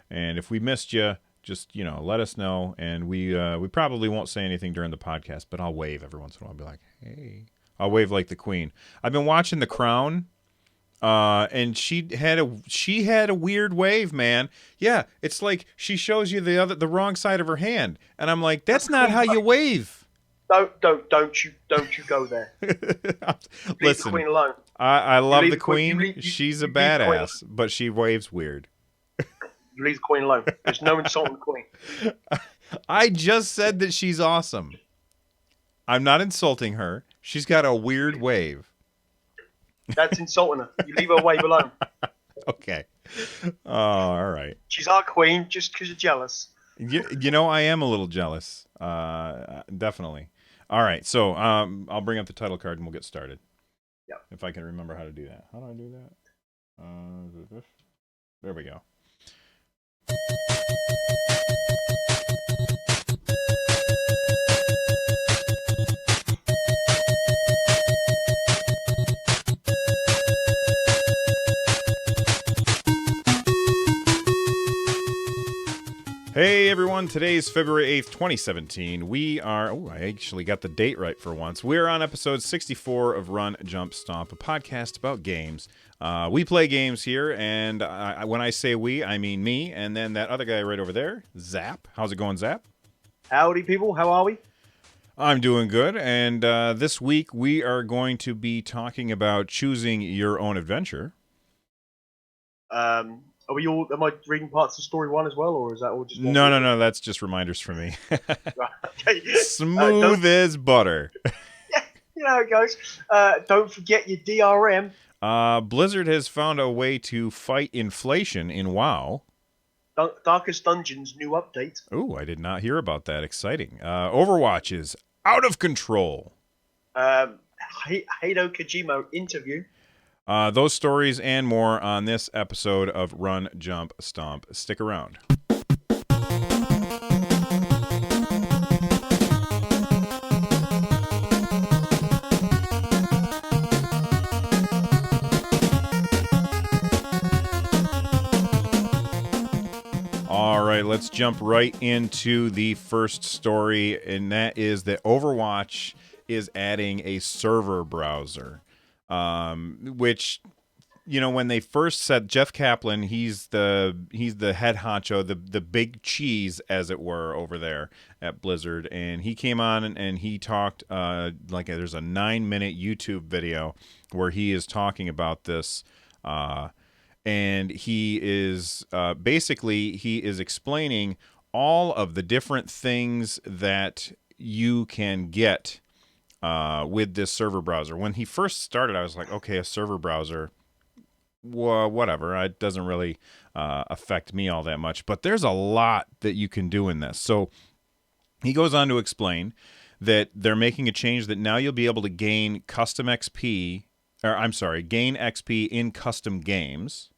And if we missed you, just let us know, and we probably won't say anything during the podcast, but I'll wave every once in a while. I'll be like, hey, I'll wave like the Queen. I've been watching The Crown, and she had a weird wave, man. Yeah, it's like she shows you the wrong side of her hand, and I'm like, that's not how you wave. Don't you go there. Leave the Listen, Queen alone. I You love leave the the Queen. Queen. She's a You leave the Queen. badass, but she waves weird. You leave the Queen alone. There's no insulting the Queen. I just said that she's awesome. I'm not insulting her. She's got a weird wave. That's insulting her. You leave her wave alone. Okay. Oh, all right. She's our queen just because you're jealous. I am a little jealous. Definitely. All right. So I'll bring up the title card and we'll get started. Yeah. If I can remember how to do that. How do I do that? There we go. Hey everyone, today's February 8th, 2017. We are, I actually got the date right for once. We're on episode 64 of Run, Jump, Stomp, a podcast about games. We play games here, and when I say we, I mean me, and then that other guy right over there, Zap. How's it going, Zap? Howdy, people. How are we? I'm doing good, and this week we are going to be talking about choosing your own adventure. Are we all? Am I reading parts of story one as well, or is that all just? No. That's just reminders for me. Right, okay. Smooth as butter. Yeah, you know how it goes. Don't forget your DRM. Blizzard has found a way to fight inflation in WoW. Darkest Dungeons new update. Ooh, I did not hear about that. Exciting. Overwatch is out of control. Hideo Kojima interview. Those stories and more on this episode of Run, Jump, Stomp. Stick around. All right, let's jump right into the first story, and that is that Overwatch is adding a server browser. Which, when they first said Jeff Kaplan, he's the head honcho, the big cheese, as it were, over there at Blizzard, and he came on and he talked there's a 9-minute YouTube video where he is talking about this, and he is he is explaining all of the different things that you can get with this server browser. When he first started, I was like, okay, a server browser, whatever. It doesn't really affect me all that much. But there's a lot that you can do in this. So he goes on to explain that they're making a change that now you'll be able to gain gain XP in custom games.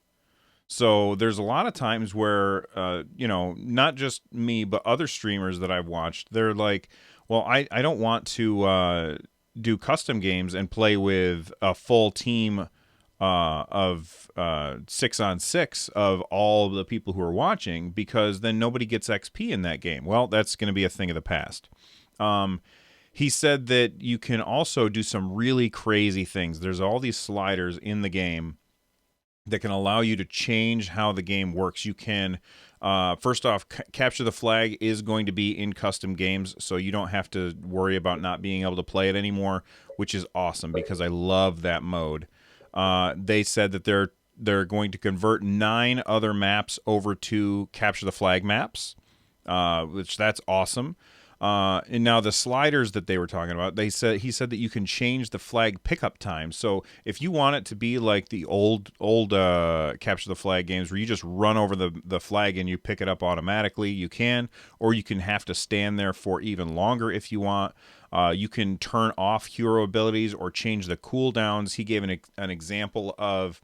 So there's a lot of times where, not just me, but other streamers that I've watched, they're like, well, I don't want to do custom games and play with a full team of 6-on-6 of all the people who are watching, because then nobody gets XP in that game. Well, that's going to be a thing of the past. He said that you can also do some really crazy things. There's all these sliders in the game that can allow you to change how the game works. You can, first off, capture the flag is going to be in custom games, so you don't have to worry about not being able to play it anymore, which is awesome because I love that mode. They said that they're going to convert 9 other maps over to capture the flag maps, which that's awesome. And now the sliders that they were talking about, he said that you can change the flag pickup time. So if you want it to be like the old capture the flag games where you just run over the flag and you pick it up automatically, you can, or you can have to stand there for even longer if you want. You can turn off hero abilities or change the cooldowns. He gave an example of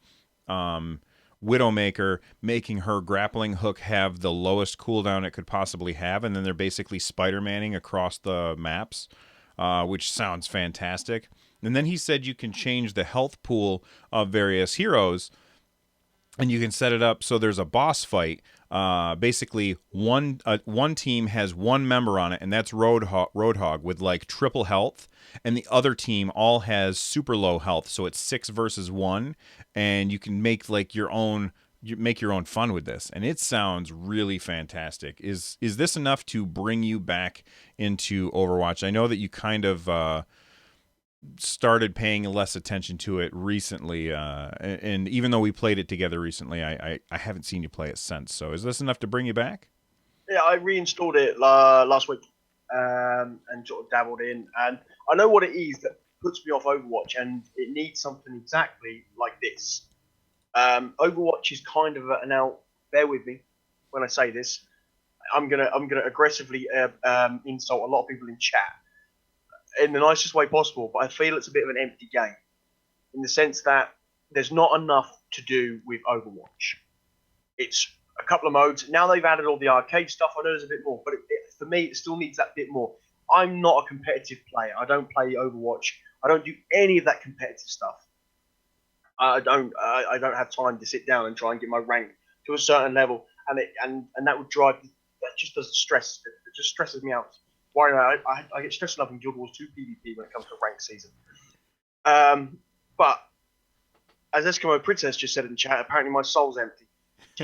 Widowmaker making her grappling hook have the lowest cooldown it could possibly have, and then they're basically Spider-Manning across the maps, which sounds fantastic. And then he said you can change the health pool of various heroes, and you can set it up so there's a boss fight. basically one team has one member on it, and that's Roadhog with like triple health, and the other team all has super low health, so it's 6 versus 1, and you can make like you make your own fun with this, and it sounds really fantastic. Is this enough to bring you back into Overwatch? I know that you kind of started paying less attention to it recently, and even though we played it together recently, I haven't seen you play it since. So is this enough to bring you back? Yeah, I reinstalled it last week and sort of dabbled in, and I know what it is that puts me off Overwatch, and it needs something exactly like this. Overwatch is kind of now. Bear with me when I say this. I'm gonna aggressively insult a lot of people in chat in the nicest way possible, but I feel it's a bit of an empty game in the sense that there's not enough to do with Overwatch. It's a couple of modes. Now they've added all the arcade stuff. I know there's a bit more, but for me, it still needs that bit more. I'm not a competitive player. I don't play Overwatch. I don't do any of that competitive stuff. I don't have time to sit down and try and get my rank to a certain level, and that would drive. That just doesn't stress. It just stresses me out. Why I get stressed enough in Guild Wars 2 PvP when it comes to rank season. But as Eskimo Princess just said in the chat, apparently my soul's empty.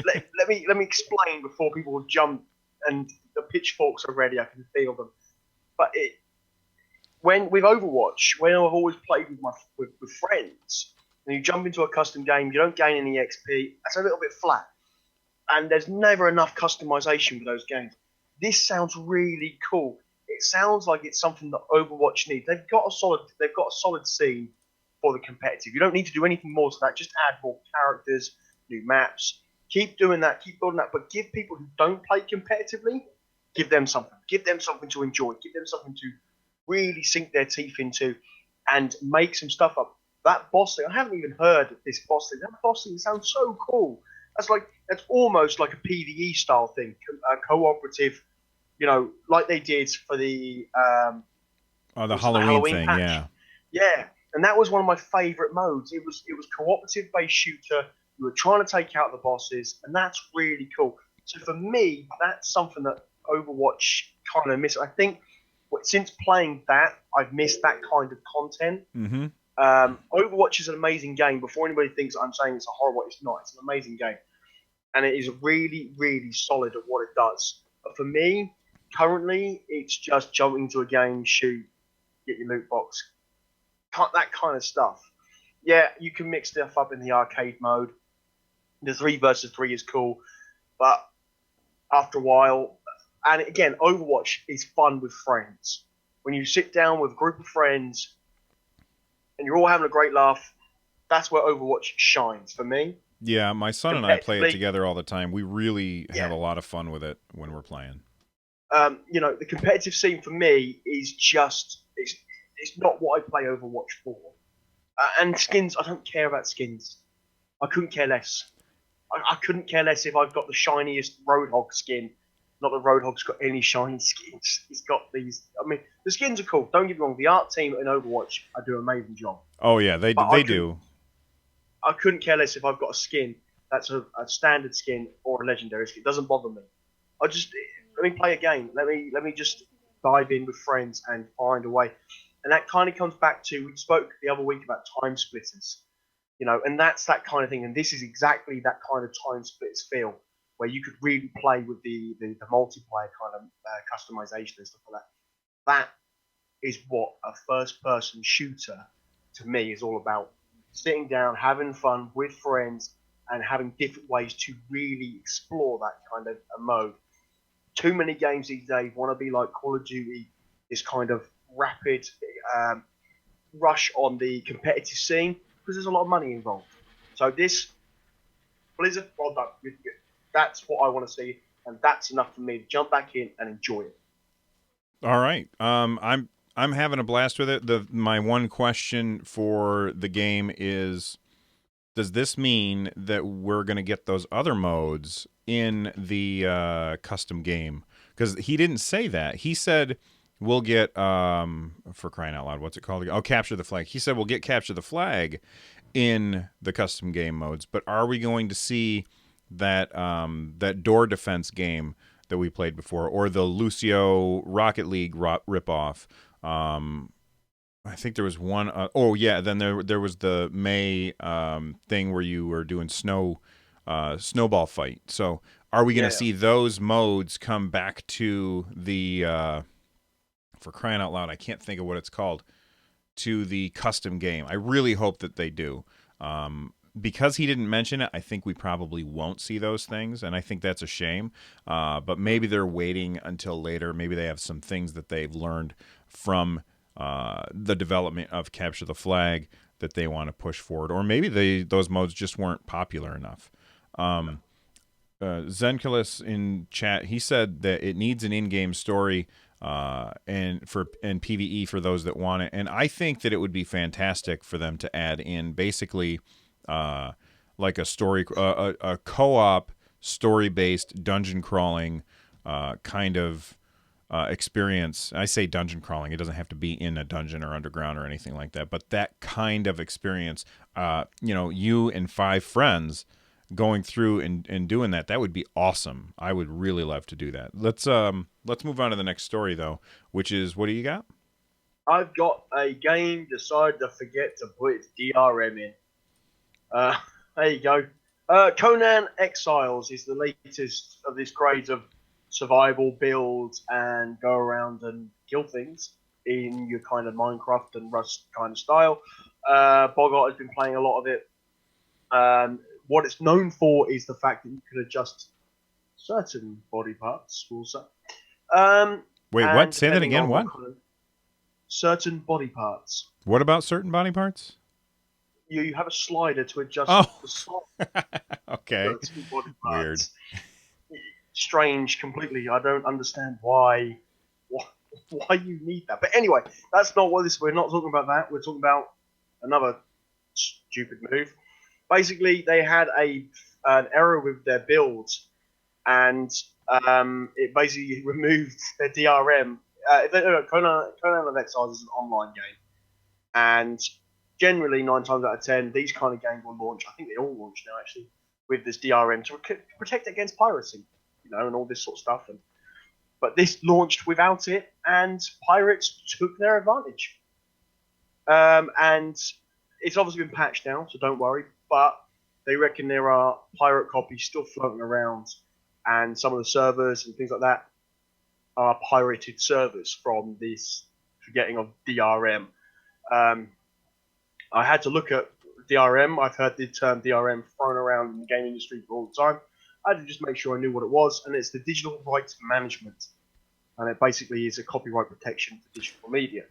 Let me explain before people jump and the pitchforks are ready. I can feel them. But when with Overwatch, when I've always played with friends, and you jump into a custom game, you don't gain any XP. That's a little bit flat, and there's never enough customization for those games. This sounds really cool. It sounds like it's something that Overwatch needs. They've got a solid scene for the competitive. You don't need to do anything more to that. Just add more characters, new maps. Keep doing that. Keep building that. But give people who don't play competitively, give them something. Give them something to enjoy. Give them something to really sink their teeth into and make some stuff up. That boss thing, I haven't even heard of this boss thing. That boss thing sounds so cool. That's almost like a PvE style thing, a cooperative, like they did for the The Halloween thing, patch. yeah. Yeah, and that was one of my favourite modes. It was cooperative based shooter. You were trying to take out the bosses, and that's really cool. So for me, that's something that Overwatch kind of missed. I think since playing that, I've missed that kind of content. Mm-hmm. Overwatch is an amazing game. Before anybody thinks I'm saying it's a horrible, it's not. It's an amazing game, and it is really, really solid at what it does. But for me, currently, it's just jumping into a game, shoot, get your loot box, that kind of stuff. Yeah, you can mix stuff up in the arcade mode. The 3 versus 3 is cool, but after a while, and again, Overwatch is fun with friends. When you sit down with a group of friends and you're all having a great laugh, that's where Overwatch shines for me. Yeah, my son and I play it together all the time. We really have a lot of fun with it when we're playing. The competitive scene for me is just it's not what I play Overwatch for. And skins, I don't care about skins. I couldn't care less. I couldn't care less if I've got the shiniest Roadhog skin. Not that Roadhog's got any shiny skins. He's got these. I mean, the skins are cool. Don't get me wrong. The art team in Overwatch, I do an amazing job. Oh yeah, they do. I couldn't care less if I've got a skin that's a standard skin or a legendary skin. It doesn't bother me. Let me play a game. Let me just dive in with friends and find a way. And that kind of comes back to, we spoke the other week about time splitters, and that's that kind of thing. And this is exactly that kind of time splitters feel, where you could really play with the multiplayer kind of customization and stuff like that. That is what a first-person shooter, to me, is all about. Sitting down, having fun with friends, and having different ways to really explore that kind of a mode. Too many games these days want to be like Call of Duty, this kind of rapid rush on the competitive scene, because there's a lot of money involved. So this, Blizzard, well done. That's what I want to see, and that's enough for me to jump back in and enjoy it. All right. I'm having a blast with it. My one question for the game is, does this mean that we're going to get those other modes in the custom game? Because he didn't say that. He said we'll get, for crying out loud, what's it called? Oh, Capture the Flag. He said we'll get Capture the Flag in the custom game modes, but are we going to see that door defense game that we played before, or the Lucio Rocket League ripoff. I think there was one. Oh yeah, then there was the May thing where you were doing snowball fight. So are we going to Yeah. see those modes come back to the for crying out loud? I can't think of what it's called, to the custom game. I really hope that they do. Because he didn't mention it, I think we probably won't see those things, and I think that's a shame. But maybe they're waiting until later. Maybe they have some things that they've learned from the development of Capture the Flag that they want to push forward, or maybe those modes just weren't popular enough. Zenculus in chat, he said that it needs an in-game story and PVE for those that want it, and I think that it would be fantastic for them to add in basically like a story, a co-op story-based dungeon crawling kind of experience. I say dungeon crawling; it doesn't have to be in a dungeon or underground or anything like that, but that kind of experience. You and 5 friends going through and doing that would be awesome. I would really love to do that. Let's move on to the next story though, which is, what do you got? I've got a game decided to forget to put its DRM in. There you go. Conan Exiles is the latest of this craze of survival builds and go around and kill things in your kind of Minecraft and Rust kind of style. Bogart has been playing a lot of it. What it's known for is the fact that you can adjust certain body parts, we'll say. Wait, what? Say that again. What? Certain body parts. What about certain body parts? You have a slider to adjust the size. Okay. Body parts. Weird. Strange, completely. I don't understand why you need that. But anyway, that's not what this. We're not talking about that. We're talking about another stupid move. Basically, they had an error with their builds, and it basically removed their DRM. Conan of Exiles is an online game, and generally 9 times out of 10, these kind of games will launch. I think they all launch now actually with this DRM to protect against piracy, and all this sort of stuff. But this launched without it, and pirates took their advantage. And it's obviously been patched now, so don't worry. But they reckon there are pirate copies still floating around, and some of the servers and things like that are pirated servers from this forgetting of DRM. I had to look at DRM. I've heard the term DRM thrown around in the game industry for all the time. I had to just make sure I knew what it was, and it's the Digital Rights Management. And it basically is a copyright protection for digital media.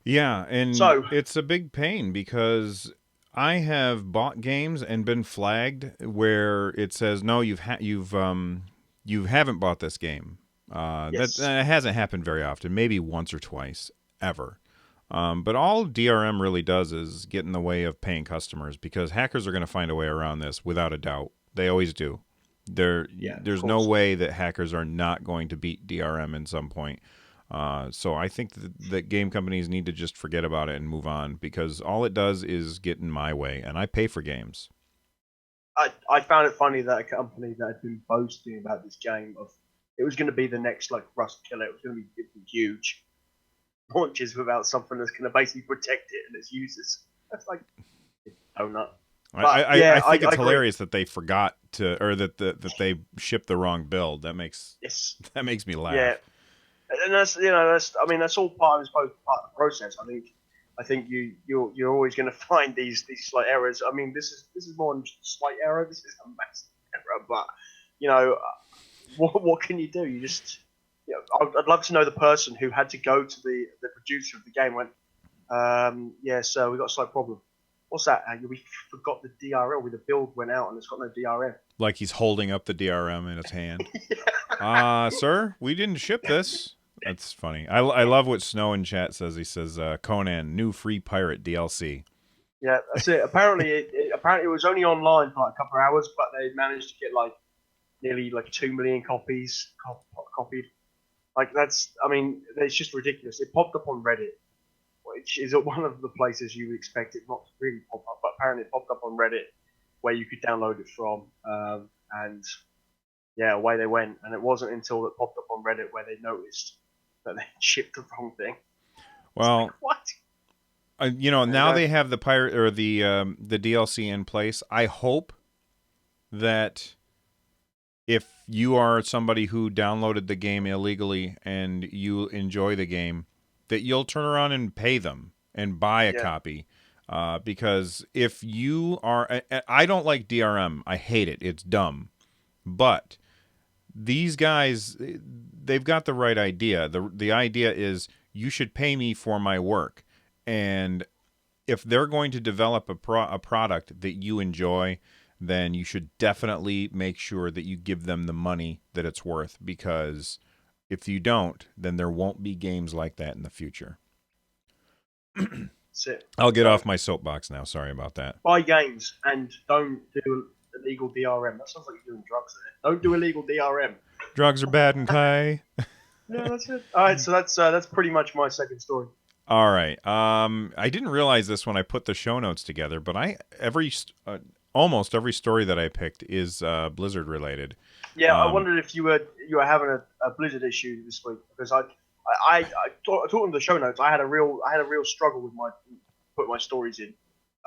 Yeah, and it's a big pain because I have bought games and been flagged where it says, no, you haven't bought this game. Yes. That hasn't happened very often, maybe once or twice, ever. But all DRM really does is get in the way of paying customers, because hackers are going to find a way around this without a doubt. They always do. There's no way that hackers are not going to beat DRM at some point. So I think that game companies need to just forget about it and move on, because all it does is get in my way, and I pay for games. I found it funny that a company that had been boasting about this game of it was going to be the next like Rust killer, it was going to be huge, launches without something that's going to basically protect it and its users. That's like donut. I think it's hilarious that they forgot to, or that they shipped the wrong build. That makes me laugh. Yeah, and that's all part of the process. I think you're always going to find these slight errors. I mean, this is more than just a slight error. This is a massive error. But what can you do? You just I'd love to know the person who had to go to the producer of the game and went, yeah, sir, we got a slight problem. What's that? We forgot the DRL. The build went out and it's got no DRM. Like he's holding up the DRM in his hand. Sir, we didn't ship this. That's funny. I love what Snow in chat says. He says, Conan, new free pirate DLC. Yeah, that's it. Apparently it was only online for like a couple of hours, but they managed to get like nearly like 2 million copies copied. Like it's just ridiculous. It popped up on Reddit, which is one of the places you would expect it not to really pop up, but apparently it popped up on Reddit where you could download it from, and yeah, away they went. And it wasn't until it popped up on Reddit where they noticed that they shipped the wrong thing. It's like, Well, what? There you now go. they have the pirate or the DLC in place. I hope that if you are somebody who downloaded the game illegally and you enjoy the game, that you'll turn around and pay them and buy a Yeah, copy. Because if you are, I don't like DRM. I hate it. It's dumb. But these guys, they've got the right idea. The idea is you should pay me for my work, and if they're going to develop a product that you enjoy, then you should definitely make sure that you give them the money that it's worth, because if you don't, then there won't be games like that in the future. that's it. I'll get So off my soapbox now. Sorry about that. buy games and don't do illegal DRM. That sounds like you're doing drugs there. Don't do illegal DRM. Drugs are bad and Kai. Yeah, that's it. All right, so that's pretty much my second story. All right. I didn't realize this when I put the show notes together, but almost every story that I picked is Blizzard related. Yeah, I wondered if you were having a Blizzard issue this week because talking to the show notes, I had a real struggle with putting my stories in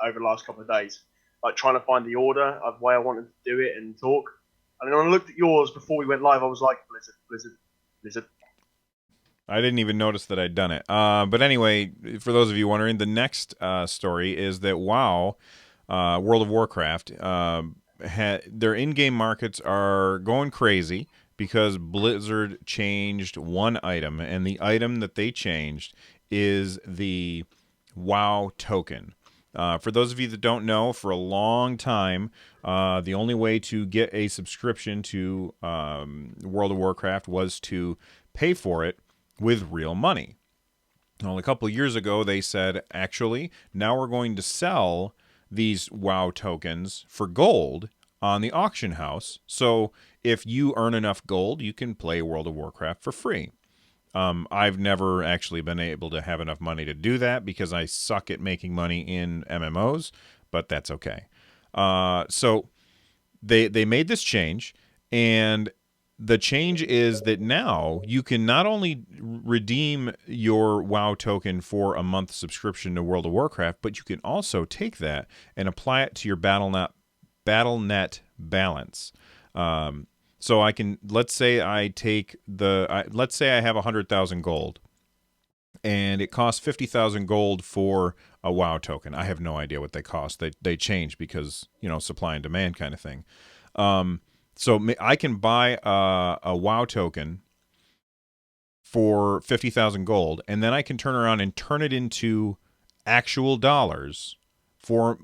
over the last couple of days, like trying to find the order of way I wanted to do it and talk. And then when I looked at yours before we went live, I was like, Blizzard, Blizzard, Blizzard. I didn't even notice that I'd done it. But anyway, for those of you wondering, the next story is that WoW, World of Warcraft, their in-game markets are going crazy because Blizzard changed one item, and the item that they changed is the WoW token. For those of you that don't know, for a long time, the only way to get a subscription to World of Warcraft was to pay for it with real money. Well, a couple of years ago, they said, actually, now we're going to sell these WoW tokens for gold on the auction house. So if you earn enough gold, you can play World of Warcraft for free. I've never actually been able to have enough money to do that because I suck at making money in MMOs, but that's okay. So they made this change, and the change is that now you can not only redeem your WoW token for a month subscription to World of Warcraft, but you can also take that and apply it to your BattleNet balance. So I can, let's say I have 100,000 gold, and it costs 50,000 gold for a WoW token. I have no idea what they cost. They change because, supply and demand kind of thing. So I can buy a WoW token for 50,000 gold, and then I can turn around and turn it into actual dollars for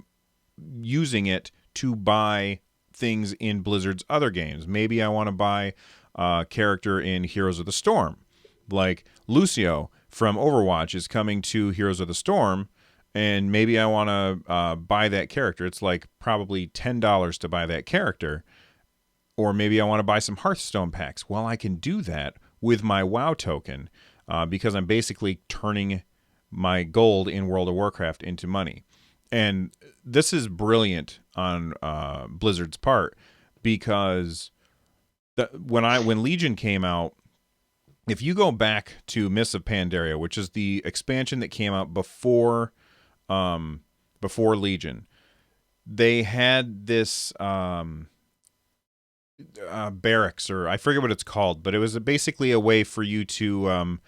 using it to buy things in Blizzard's other games. Maybe I want to buy a character in Heroes of the Storm. Like Lucio from Overwatch is coming to Heroes of the Storm, and maybe I want to buy that character. It's like probably $10 to buy that character. Or maybe I want to buy some Hearthstone packs. Well, I can do that with my WoW token because I'm basically turning my gold in World of Warcraft into money. And this is brilliant on Blizzard's part because when Legion came out, if you go back to Mists of Pandaria, which is the expansion that came out before Legion, they had this barracks, or I forget what it's called, but it was basically a way for you to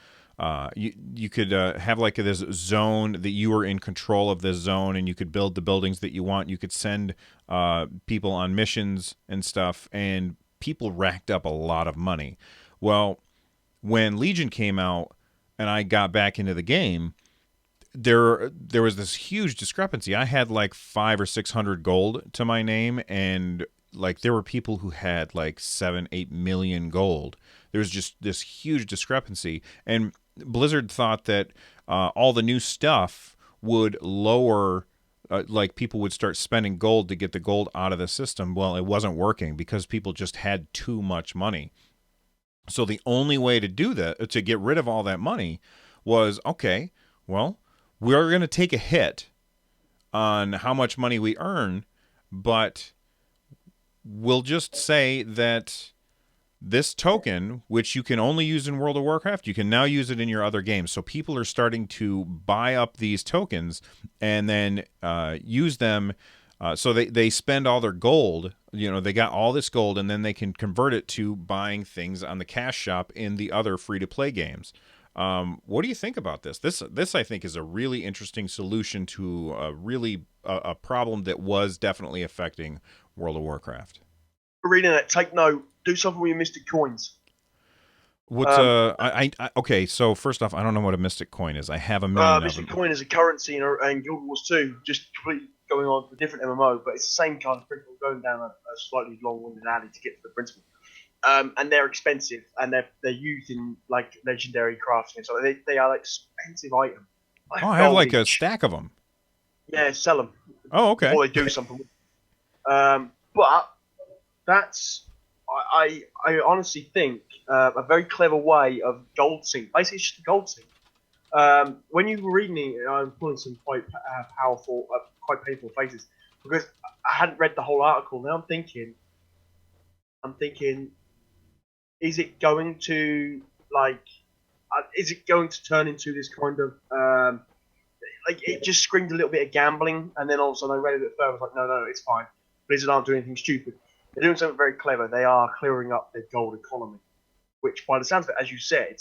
you could have like this zone that you were in control of this zone, and you could build the buildings that you want. You could send people on missions and stuff, and people racked up a lot of money. Well, when Legion came out and I got back into the game, there was this huge discrepancy. I had like 500 or 600 gold to my name, and like there were people who had like 7-8 million gold. There was just this huge discrepancy, and Blizzard thought that all the new stuff would lower, like people would start spending gold to get the gold out of the system. Well, it wasn't working because people just had too much money. So the only way to do that, to get rid of all that money, was, okay, well, we're going to take a hit on how much money we earn, but we'll just say that this token, which you can only use in World of Warcraft, you can now use it in your other games. So people are starting to buy up these tokens and then use them. So they spend all their gold. They got all this gold, and then they can convert it to buying things on the cash shop in the other free-to-play games. What do you think about this? This I think is a really interesting solution to a problem that was definitely affecting World of Warcraft. Reading it, take note. Do something with your Mystic Coins. What's okay? So first off, I don't know what a Mystic Coin is. I have a million of Mystic them. Coin is a currency in Guild Wars 2, just completely going on to a different MMO, but it's the same kind of principle, going down a slightly long-winded alley to get to the principle. And they're expensive, and they're used in like legendary crafting, so they are expensive items. I have like a stack of them. Yeah, sell them. Oh, okay. Or they do something with them. But that's I honestly think a very clever way of gold sync. Basically, it's just a gold sync. When you were reading it, I'm pulling some quite powerful, quite painful faces because I hadn't read the whole article. Now I'm thinking, is it going to is it going to turn into this kind of like it just screamed a little bit of gambling, and then all of a sudden I read it a bit further. I was like, no, it's fine. Blizzard aren't doing anything stupid. They're doing something very clever. They are clearing up their gold economy, which, by the sounds of it, as you said,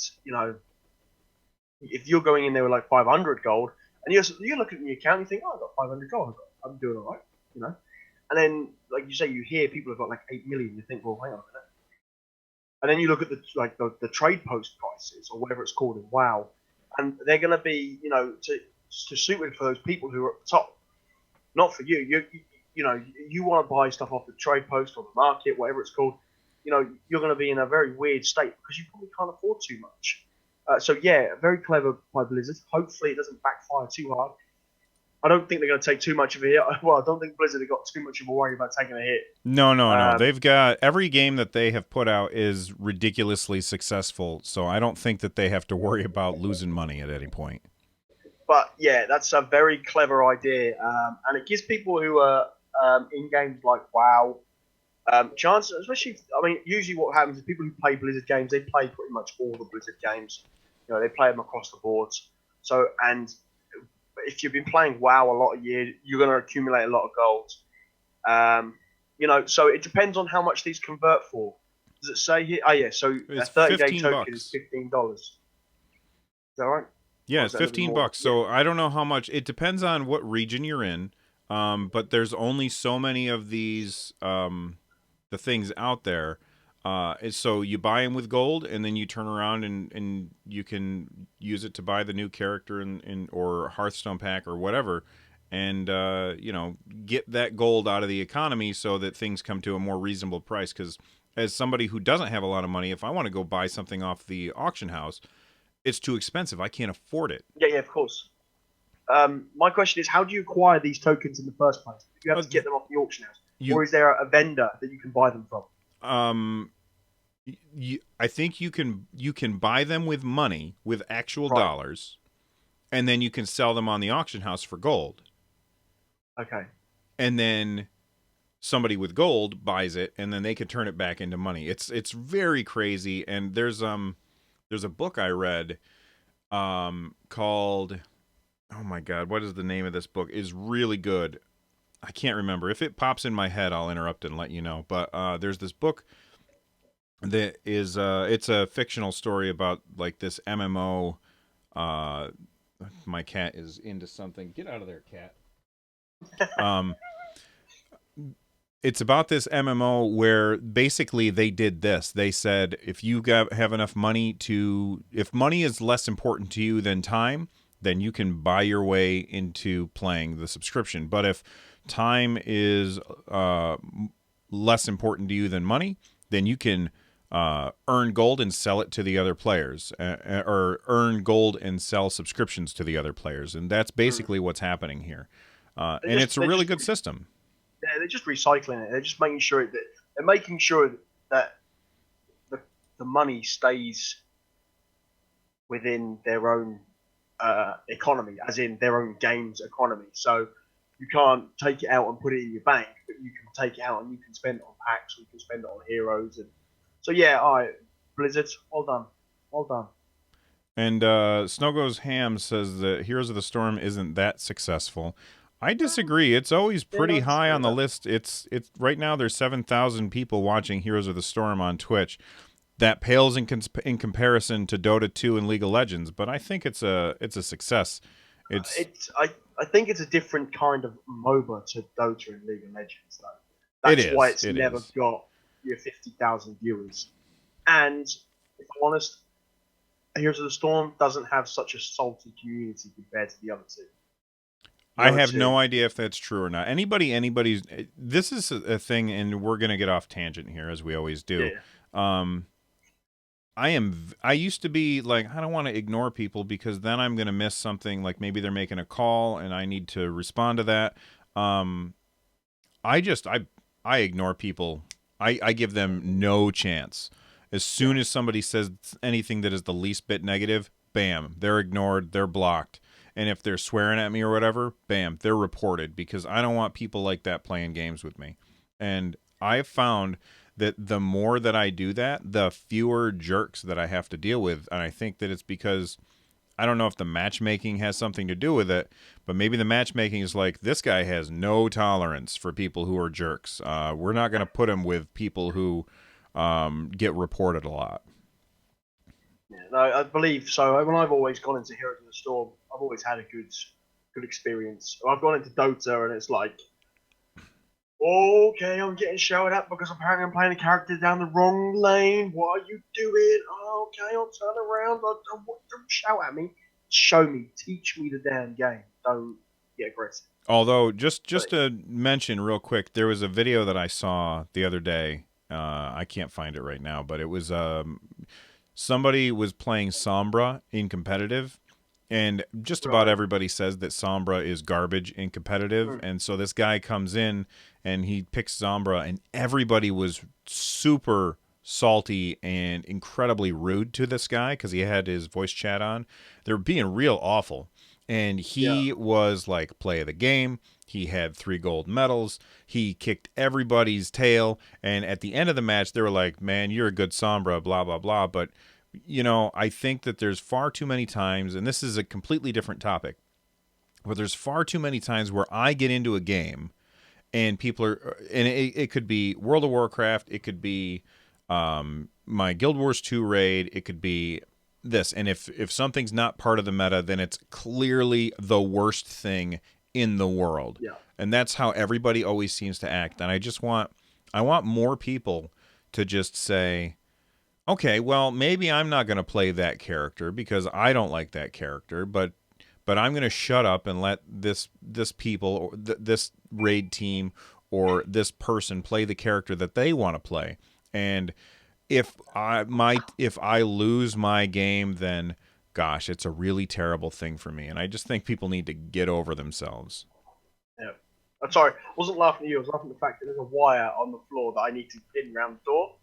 if you're going in there with like 500 gold, and you're looking at your account, and you think, oh, I've got 500 gold, I'm doing all right, And then, like you say, you hear people have got like 8 million. You think, well, hang on a minute. And then you look at the trade post prices or whatever it's called in WoW, and they're going to be, to suited for those people who are at the top, not for you. You want to buy stuff off the trade post or the market, whatever it's called. You're going to be in a very weird state because you probably can't afford too much. So yeah, very clever by Blizzard. Hopefully it doesn't backfire too hard. I don't think they're going to take too much of a hit. Well, I don't think Blizzard have got too much of a worry about taking a hit. No. They've got every game that they have put out is ridiculously successful, so I don't think that they have to worry about losing money at any point. But yeah, that's a very clever idea, and it gives people who are in games like WoW chance. Especially, usually what happens is people who play Blizzard games, they play pretty much all the Blizzard games. They play them across the boards. So, and if you've been playing WoW a lot of years, you're going to accumulate a lot of gold. So it depends on how much these convert for. Does it say here? Oh yeah, so it's a 30-day $15. token is $15. Is that right? Yeah, it's $15. So I don't know how much. It depends on what region you're in. But there's only so many of these the things out there. So you buy them with gold, and then you turn around and you can use it to buy the new character in or Hearthstone pack or whatever, and get that gold out of the economy so that things come to a more reasonable price. Because as somebody who doesn't have a lot of money, if I want to go buy something off the auction house, it's too expensive. I can't afford it. Yeah, of course. My question is, how do you acquire these tokens in the first place? Do you have to get them off the auction house, or is there a vendor that you can buy them from? I think you can buy them with money, with actual dollars, and then you can sell them on the auction house for gold. Okay. And then somebody with gold buys it, and then they can turn it back into money. It's very crazy. And there's a book I read called, oh my god, what is the name of this book? Is really good. I can't remember. If it pops in my head, I'll interrupt and let you know. But there's this book that is it's a fictional story about like this MMO. My cat is into something. Get out of there, cat. It's about this MMO where basically they did this. They said if you have enough money if money is less important to you than time, then you can buy your way into playing the subscription. But if time is less important to you than money, then you can earn gold and sell it to the other players, or earn gold and sell subscriptions to the other players. And that's basically what's happening here. And it's a really good system. Yeah, they're just recycling it. They're just making sure that the money stays within their own economy, as in their own game's economy. So You can't take it out and put it in your bank, but you can take it out and you can spend it on packs, or you can spend it on heroes, and so yeah, all right, Blizzard, well done, well done. And Snow Goes Ham says that Heroes of the Storm isn't that successful. I disagree. It's always Yeah, no, pretty I high disagree on with the that. list. It's right now there's 7,000 people watching Heroes of the Storm on Twitch. That pales in comparison to Dota 2 and League of Legends, but I think it's a success. It's I think it's a different kind of MOBA to Dota and League of Legends, though. it That's why is. it's It never is. got your 50,000 viewers. And if I'm honest, Heroes of the Storm doesn't have such a salty community compared to the other two. The I other have no two, idea if that's true or not. Anybody's. This is a thing, and we're gonna get off tangent here as we always do. yeah, Um, I used to be like, I don't want to ignore people because then I'm going to miss something, like maybe they're making a call and I need to respond to that. Um I just I ignore people. I give them no chance. As yeah, soon as somebody says anything that is the least bit negative, bam, they're ignored, they're blocked. And if they're swearing at me or whatever, bam, they're reported because I don't want people like that playing games with me. And I've found that the more that I do that, the fewer jerks that I have to deal with. And I think that it's because I don't know if the matchmaking has something to do with it, but maybe the matchmaking is like, this guy has no tolerance for people who are jerks. We're not going to put him with people who get reported a lot. yeah. No, I believe so. When I've always gone into Heroes of the Storm, I've always had a good experience. I've gone into Dota and it's like, okay, I'm getting shouted at because apparently I'm playing a character down the wrong lane. What are you doing? Okay, I'll turn around. Don't shout at me. Show me. Teach me the damn game. Don't get aggressive. Although, just But to mention real quick, there was a video that I saw the other day. I can't find it right now, but it was somebody was playing Sombra in competitive, and just about right, everybody says that Sombra is garbage in competitive. mm, And so this guy comes in and he picks Sombra, and everybody was super salty and incredibly rude to this guy because he had his voice chat on. They're being real awful. And yeah, he was like play of the game. He had 3 gold medals. He kicked everybody's tail. And at the end of the match, they were like, man, you're a good Sombra, blah, blah, blah. But I think that there's far too many times, and this is a completely different topic, but there's far too many times where I get into a game and people are, and it could be World of Warcraft, it could be my Guild Wars 2 raid, it could be this. And if something's not part of the meta, then it's clearly the worst thing in the world. yeah, And that's how everybody always seems to act. And I want more people to just say, okay, well, maybe I'm not going to play that character because I don't like that character, but I'm going to shut up and let this people or this raid team or this person play the character that they want to play. And if I lose my game, then gosh, it's a really terrible thing for me. And I just think people need to get over themselves. yeah. I'm sorry, I wasn't laughing at you. I was laughing at the fact that there's a wire on the floor that I need to pin around the door.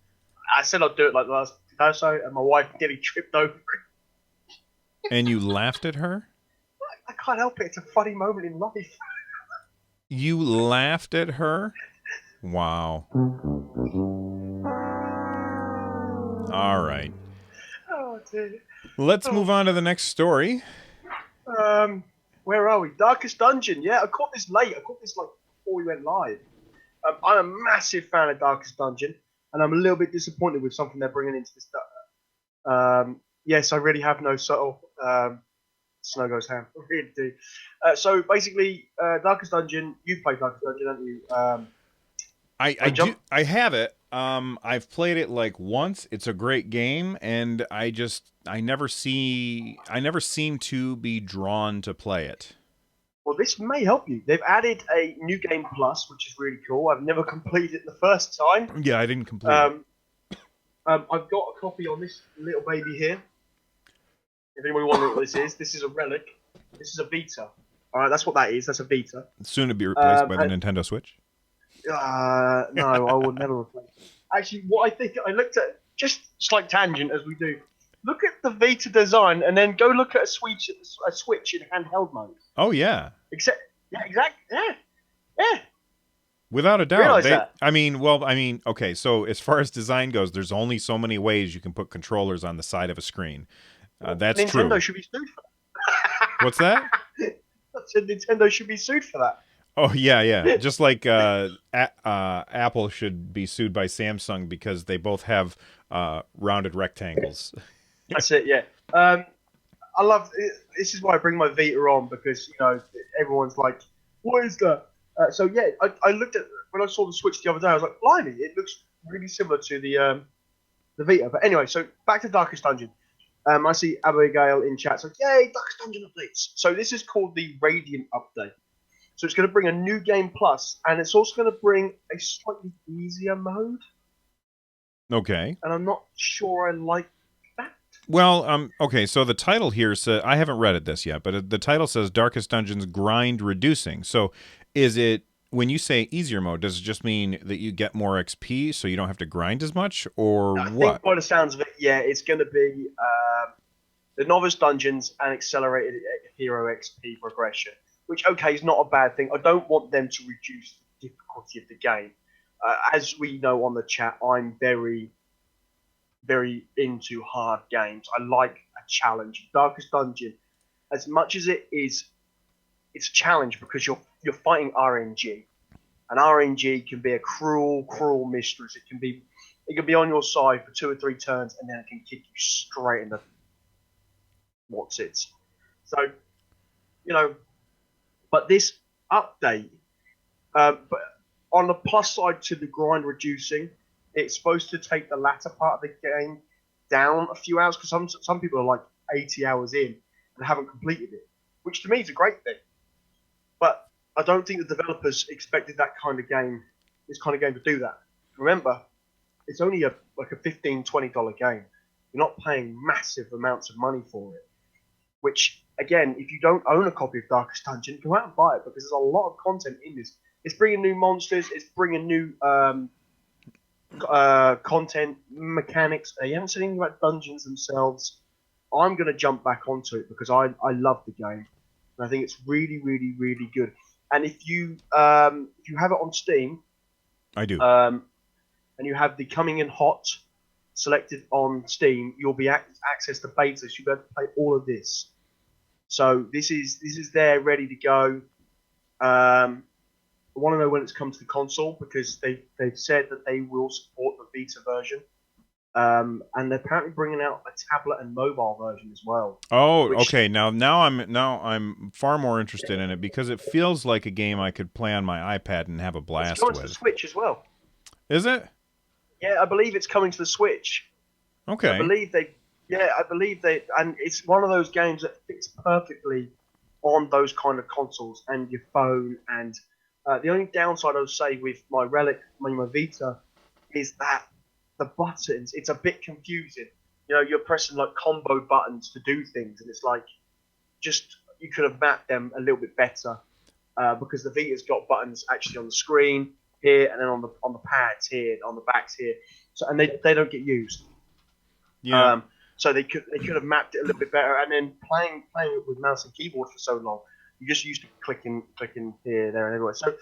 I said I'd do it like the last day or so, and my wife nearly tripped over it. And you laughed at her? I can't help it. It's a funny moment in life. You laughed at her? Wow. All right. Oh dear. Let's Oh. move on to the next story. Where are we? Darkest Dungeon. Yeah, I caught this late. I caught this like before we went live. I'm a massive fan of Darkest Dungeon, and I'm a little bit disappointed with something they're bringing into this. Yes, I really have no subtle. Snow goes ham. I really do. So basically, Darkest Dungeon. You've played Darkest Dungeon, haven't you? I do Jump. I have it. I've played it like once. It's a great game, and I never seem to be drawn to play it. Well, this may help you. They've added a new game plus, which is really cool. I've never completed it the first time. Yeah, I didn't complete it. Um, I've got a copy on this little baby here. If anybody wondering what this is a relic. This is a Vita. All right, that's what that is. That's a Vita. Soon to be replaced by the And Nintendo Switch. no, I would never replace it. Actually, what I think I looked at just slight tangent as we do. Look at the Vita design, and then go look at a Switch in handheld mode. Oh yeah. Except Yeah, exactly. Yeah, yeah. Without a doubt. Realize that. Okay, so as far as design goes, there's only so many ways you can put controllers on the side of a screen. That's Nintendo true. should be sued for What's that? that. I said Nintendo should be sued for that. Oh yeah, yeah. Just like Apple should be sued by Samsung because they both have rounded rectangles. That's it. Yeah. Um, I love. This is why I bring my Vita on because everyone's like, "What is that?" So yeah, I looked at when I saw the Switch the other day. I was like, "Blimey, it looks really similar to the Vita." But anyway, so back to Darkest Dungeon. I see Abigail in chat. So yay, Darkest Dungeon updates. So this is called the Radiant update. So it's going to bring a new game plus, and it's also going to bring a slightly easier mode. Okay. And I'm not sure I like that. Well, okay. So the title here says I haven't read it this yet, but the title says Darkest Dungeons grind reducing. So, is it when you say easier mode? Does it just mean that you get more XP, so you don't have to grind as much, or I what? think by the sounds of it, yeah, it's going to be the novice dungeons and accelerated hero XP progression, which okay is not a bad thing. I don't want them to reduce the difficulty of the game. As we know on the chat, I'm very into hard games. I like a challenge. Darkest Dungeon, as much as it's a challenge because you're fighting RNG, and RNG can be a cruel mistress. It can be on your side for 2 or 3 turns, and then it can kick you straight in the what's it. So you know, but this update, but on the plus side to the grind reducing, it's supposed to take the latter part of the game down a few hours because some people are like 80 hours in and haven't completed it, which to me is a great thing. But I don't think the developers expected this kind of game to do that. Remember, it's only like a $15-20 game. You're not paying massive amounts of money for it. Which again, if you don't own a copy of Darkest Dungeon, go out and buy it because there's a lot of content in this. It's bringing new monsters. It's bringing new content mechanics. You haven't said anything about dungeons themselves. I'm going to jump back onto it because I love the game. And I think it's really, really, really good. And if you have it on Steam, I do. and you have the coming in hot selected on Steam, you'll be access to betas. You'll be able to play all of this. So this is there ready to go. I want to know when it's come to the console because they've said that they will support the Vita version. And they're apparently bringing out a tablet and mobile version as well. Oh, Which okay. Now I'm far more interested in it because it feels like a game I could play on my iPad and have a it's blast coming to the with. Switch as well. Is it? Yeah, I believe it's coming to the Switch. I Okay. believe they, and it's one of those games that fits perfectly on those kind of consoles and your phone. And the only downside I would say with my Relic, my Vita, is that the buttons. It's a bit confusing. You're pressing like combo buttons to do things, and it's like just you could have mapped them a little bit better because the Vita's got buttons actually on the screen here, and then on the pads here, on the backs here. So and they don't get used. Yeah. So they could have mapped it a little bit better. And then playing it with mouse and keyboard for so long, you just used to clicking here, there, and everywhere. So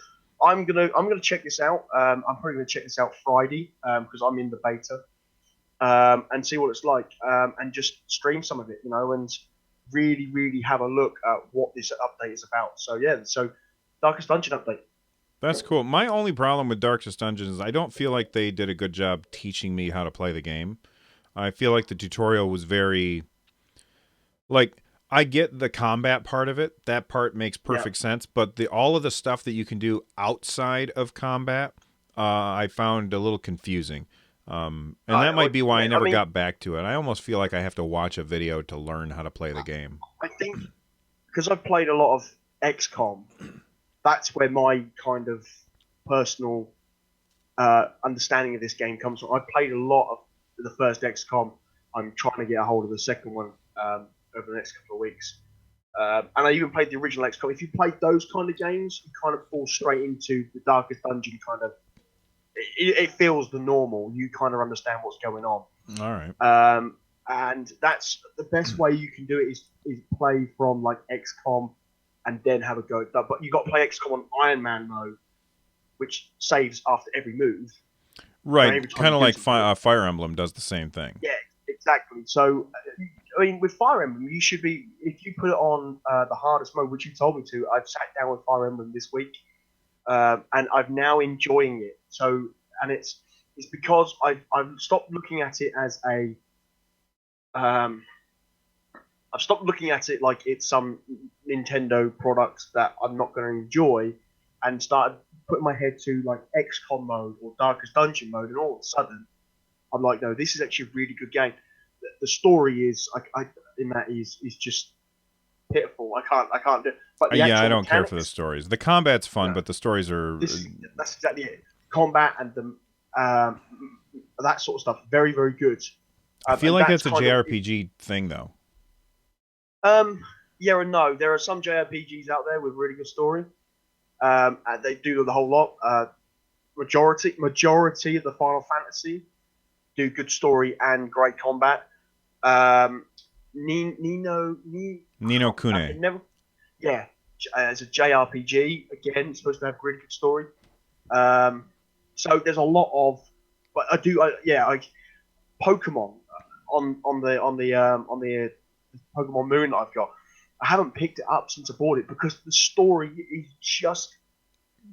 I'm gonna check this out. I'm probably gonna check this out Friday because I'm in the beta and see what it's like and just stream some of it, and really have a look at what this update is about. So yeah, so Darkest Dungeon update. That's cool. My only problem with Darkest Dungeons is I don't feel like they did a good job teaching me how to play the game. I feel like the tutorial was very like I get the combat part of it. That part makes Yeah. perfect sense, but the all of the stuff that you can do outside of combat, I found a little confusing. And that might be why I I never mean, got back to it. I almost feel like I have to watch a video to learn how to play the game. I think because I've played a lot of XCOM, that's where my kind of personal understanding of this game comes from. I played a lot of the first XCOM. I'm trying to get a hold of the second one over the next couple of weeks. And I even played the original XCOM. If you played those kind of games, you kind of fall straight into the Darkest Dungeon kind of. It feels the normal. You kind of understand what's going on. All right. And that's the best way you can do it is play from like XCOM and then have a go at that. But you got to play XCOM on Iron Man mode, which saves after every move. So Right, every time kind you of do like something, Fire Emblem does the same thing. yeah, exactly. So I mean, with Fire Emblem, you should be if you put it on the hardest mode, which you told me to. I've sat down with Fire Emblem this week, and I'm now enjoying it. So, and it's because I've stopped looking at it as a um, I've stopped looking at it like it's some Nintendo product that I'm not going to enjoy, and started putting my head to like XCOM mode or Darkest Dungeon mode, and all of a sudden I'm like, no, this is actually a really good game. The story is, in that is just pitiful. I can't do it. But the Yeah, I actual don't care for the mechanics, stories. The combat's fun, no, but the stories are. that's exactly it. Combat and the that sort of stuff, very very good. I feel And like that's that's a kind of JRPG thing, though. yeah and no. There are some JRPGs out there with really good story, and they do the whole lot. Majority of the Final Fantasy do good story and great combat. Um, Ni no I can Kune. never, yeah, as a JRPG again, it's supposed to have a really good story. Um, so there's a lot of, but yeah, Pokemon on the Pokemon Moon that I've got. I haven't picked it up since I bought it because the story is just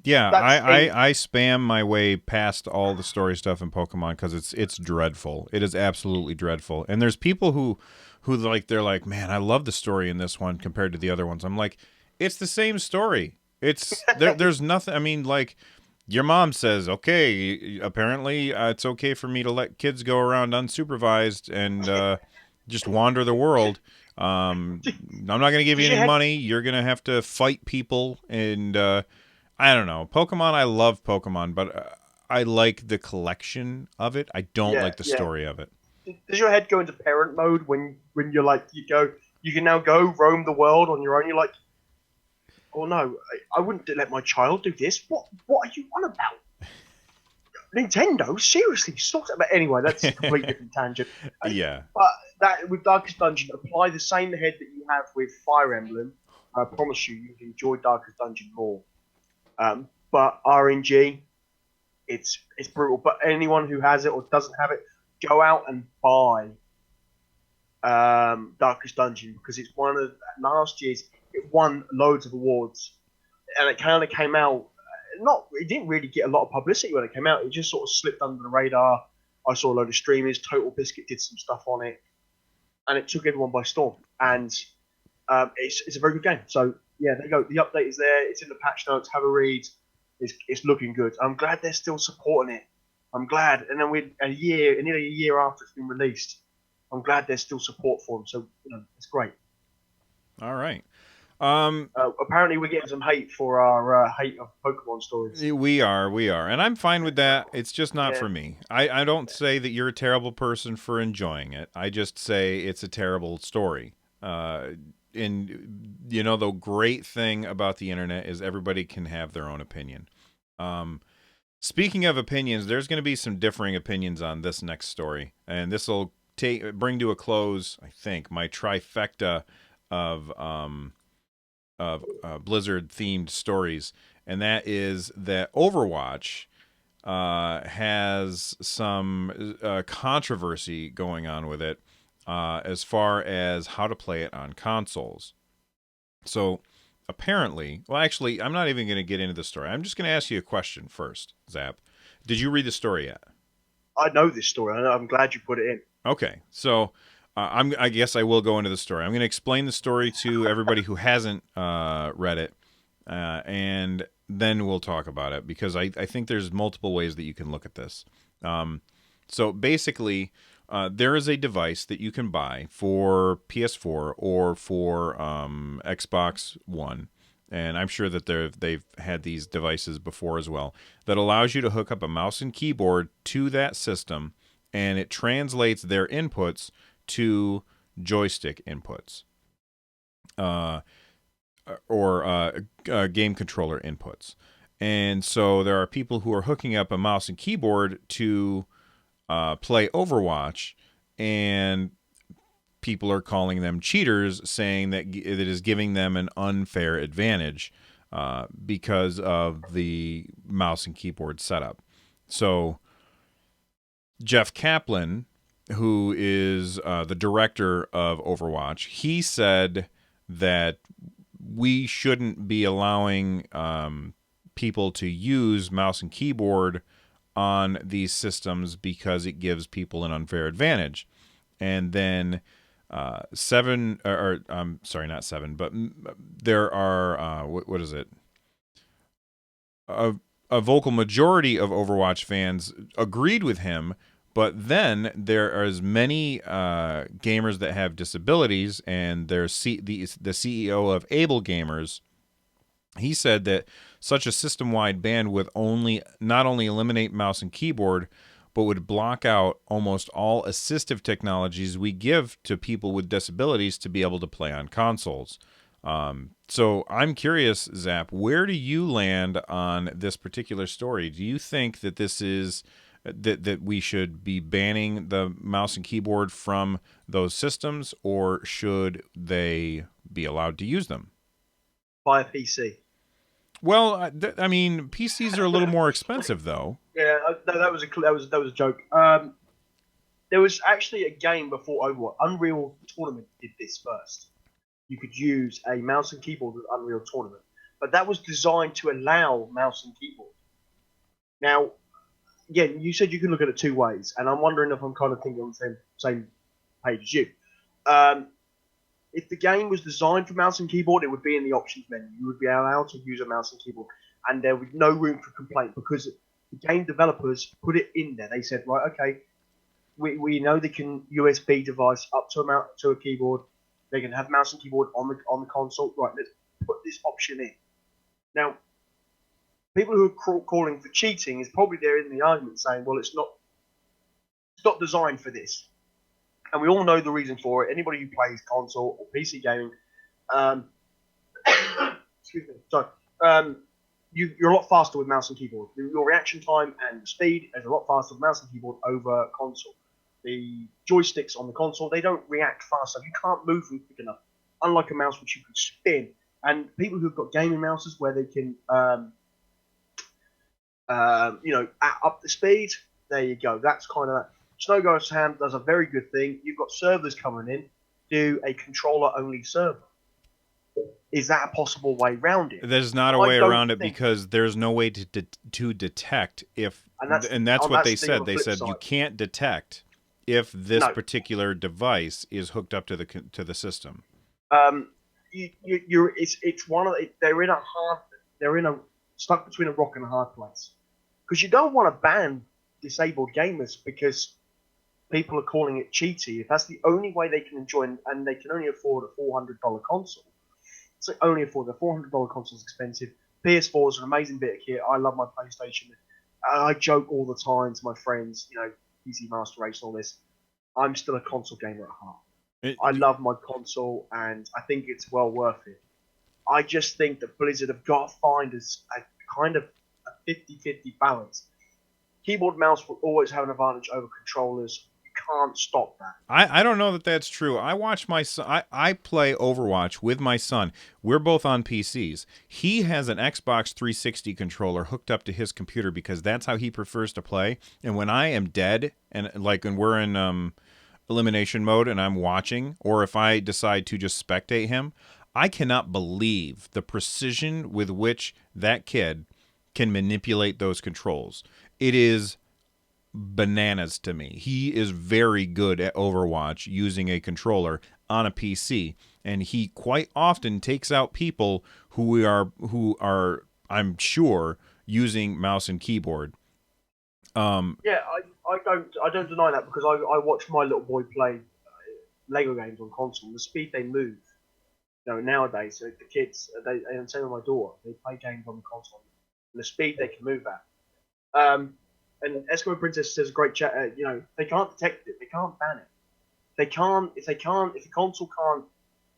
Yeah, that's a I spam my way past all the story stuff in Pokemon because it's dreadful. It is absolutely dreadful. And there's people who like they're like, man, I love the story in this one compared to the other ones. I'm like, it's the same story. It's there's nothing. I mean, like your mom says, okay, apparently it's okay for me to let kids go around unsupervised and just wander the world. I'm not going to give you because you any had money. You're going to have to fight people and. I don't know. Pokemon, I love Pokemon, but I like the collection of it. I don't yeah like the yeah. story of it. Does your head go into parent mode when you're like you can now go roam the world on your own? You're like, oh no, I wouldn't let my child do this. What are you on about? Nintendo, seriously, sort it. But anyway, that's a completely different tangent. Yeah. But that with Darkest Dungeon, apply the same head that you have with Fire Emblem. I promise you, you'd enjoy Darkest Dungeon more. But RNG, it's brutal. But anyone who has it or doesn't have it, go out and buy Darkest Dungeon because it's one of last year's. It won loads of awards, and it kind of came out. Not, it didn't really get a lot of publicity when it came out. It just sort of slipped under the radar. I saw a load of streamers. Total Biscuit did some stuff on it, and it took everyone by storm. And it's a very good game. So yeah, there you go. The update is there. It's in the patch notes. Have a read. It's looking good. I'm glad they're still supporting it. I'm glad. And then nearly a year after it's been released, I'm glad there's still support for them. So it's great. All right. Apparently, we're getting some hate for our hate of Pokemon stories. We are, and I'm fine with that. It's just not Yeah, for me. I don't say that you're a terrible person for enjoying it. I just say it's a terrible story. And the great thing about the internet is everybody can have their own opinion. Speaking of opinions, there's going to be some differing opinions on this next story, and this will bring to a close, I think, my trifecta of Blizzard themed stories, and that is that Overwatch has some controversy going on with it as far as how to play it on consoles. So apparently, well, actually, I'm not even going to get into the story. I'm just going to ask you a question first, Zap. Did you read the story yet? I know this story. I'm glad you put it in. Okay, so I guess I will go into the story. I'm going to explain the story to everybody who hasn't read it, and then we'll talk about it because I think there's multiple ways that you can look at this. So basically, there is a device that you can buy for PS4 or for Xbox One, and I'm sure that they've had these devices before as well, that allows you to hook up a mouse and keyboard to that system, and it translates their inputs to joystick inputs or game controller inputs. And so there are people who are hooking up a mouse and keyboard to play Overwatch, and people are calling them cheaters, saying that it is giving them an unfair advantage because of the mouse and keyboard setup. So Jeff Kaplan, who is the director of Overwatch, he said that we shouldn't be allowing people to use mouse and keyboard on these systems because it gives people an unfair advantage. And then seven, or I'm sorry, not seven, but there are what is it? A vocal majority of Overwatch fans agreed with him, but then there are as many gamers that have disabilities, and there's the CEO of Able Gamers. He said that such a system-wide ban would not only eliminate mouse and keyboard, but would block out almost all assistive technologies we give to people with disabilities to be able to play on consoles. So I'm curious, Zap, where do you land on this particular story? Do you think that this is that we should be banning the mouse and keyboard from those systems, or should they be allowed to use them? Buy a PC. Well, I mean, PCs are a little more expensive, though. Yeah, no, that was a joke. There was actually a game before Overwatch. Unreal Tournament did this first. You could use a mouse and keyboard with Unreal Tournament, but that was designed to allow mouse and keyboard. Now, again, you said you can look at it two ways, and I'm wondering if I'm kind of thinking on the same page as you. If the game was designed for mouse and keyboard, it would be in the options menu. You would be allowed to use a mouse and keyboard, and there would be no room for complaint because the game developers put it in there. They said, right, okay, we know they can USB device up to a keyboard. They can have mouse and keyboard on the console. Right, let's put this option in. Now, people who are calling for cheating is probably there in the argument saying, well, it's not designed for this. And we all know the reason for it. Anybody who plays console or PC gaming, excuse me, sorry, you're a lot faster with mouse and keyboard. Your reaction time and speed is a lot faster with mouse and keyboard over console. The joysticks on the console, they don't react fast enough. You can't move them quick enough, unlike a mouse which you can spin. And people who've got gaming mouses where they can, up the speed, there you go. That's kind of that. Snowghost Ham does a very good thing. You've got servers coming in, do a controller-only server. Is that a possible way around it? There's not a way around it because there's no way to detect if, and that's what they said. They said you can't detect if this particular device is hooked up to the system. It's one of they're stuck between a rock and a hard place because you don't want to ban disabled gamers because people are calling it cheaty. If that's the only way they can enjoy and they can only afford a $400 console, so only afford the $400 console is expensive. PS4 is an amazing bit of kit. I love my PlayStation. I joke all the time to my friends, PC Master Race and all this. I'm still a console gamer at heart. I love my console, and I think it's well worth it. I just think that Blizzard have got to find a kind of a 50-50 balance. Keyboard mouse will always have an advantage over controllers. You can't stop that. I don't know that that's true. I watch my son. I play Overwatch with my son. We're both on PCs. He has an Xbox 360 controller hooked up to his computer because that's how he prefers to play. And when I am dead and we're in elimination mode and I'm watching, or if I decide to just spectate him, I cannot believe the precision with which that kid can manipulate those controls. It is bananas to me. He is very good at Overwatch using a controller on a PC, and he quite often takes out people who are I'm sure using mouse and keyboard. Yeah, I don't deny that because I watch my little boy play Lego games on console. The speed they move, nowadays, so the kids, and same with my daughter, they play games on the console. And the speed they can move at. And Eskimo Princess says a great chat. They can't detect it. They can't ban it. If the console can't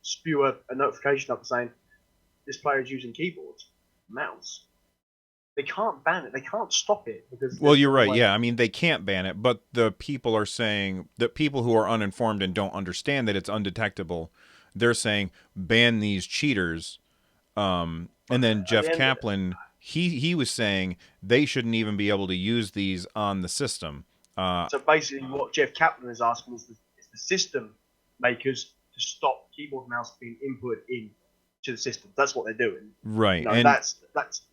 spew a notification up saying this player is using keyboard, mouse, They can't ban it. They can't stop it because Well, there's you're no right. way. Yeah, I mean they can't ban it, but the people are saying that people who are uninformed and don't understand that it's undetectable, they're saying ban these cheaters. And But then at the Jeff end, Kaplan, he was saying they shouldn't even be able to use these on the system. so basically, what Jeff Kaplan is asking is the system makers to stop keyboard and mouse being input in to the system. That's what they're doing. Right, No, and that's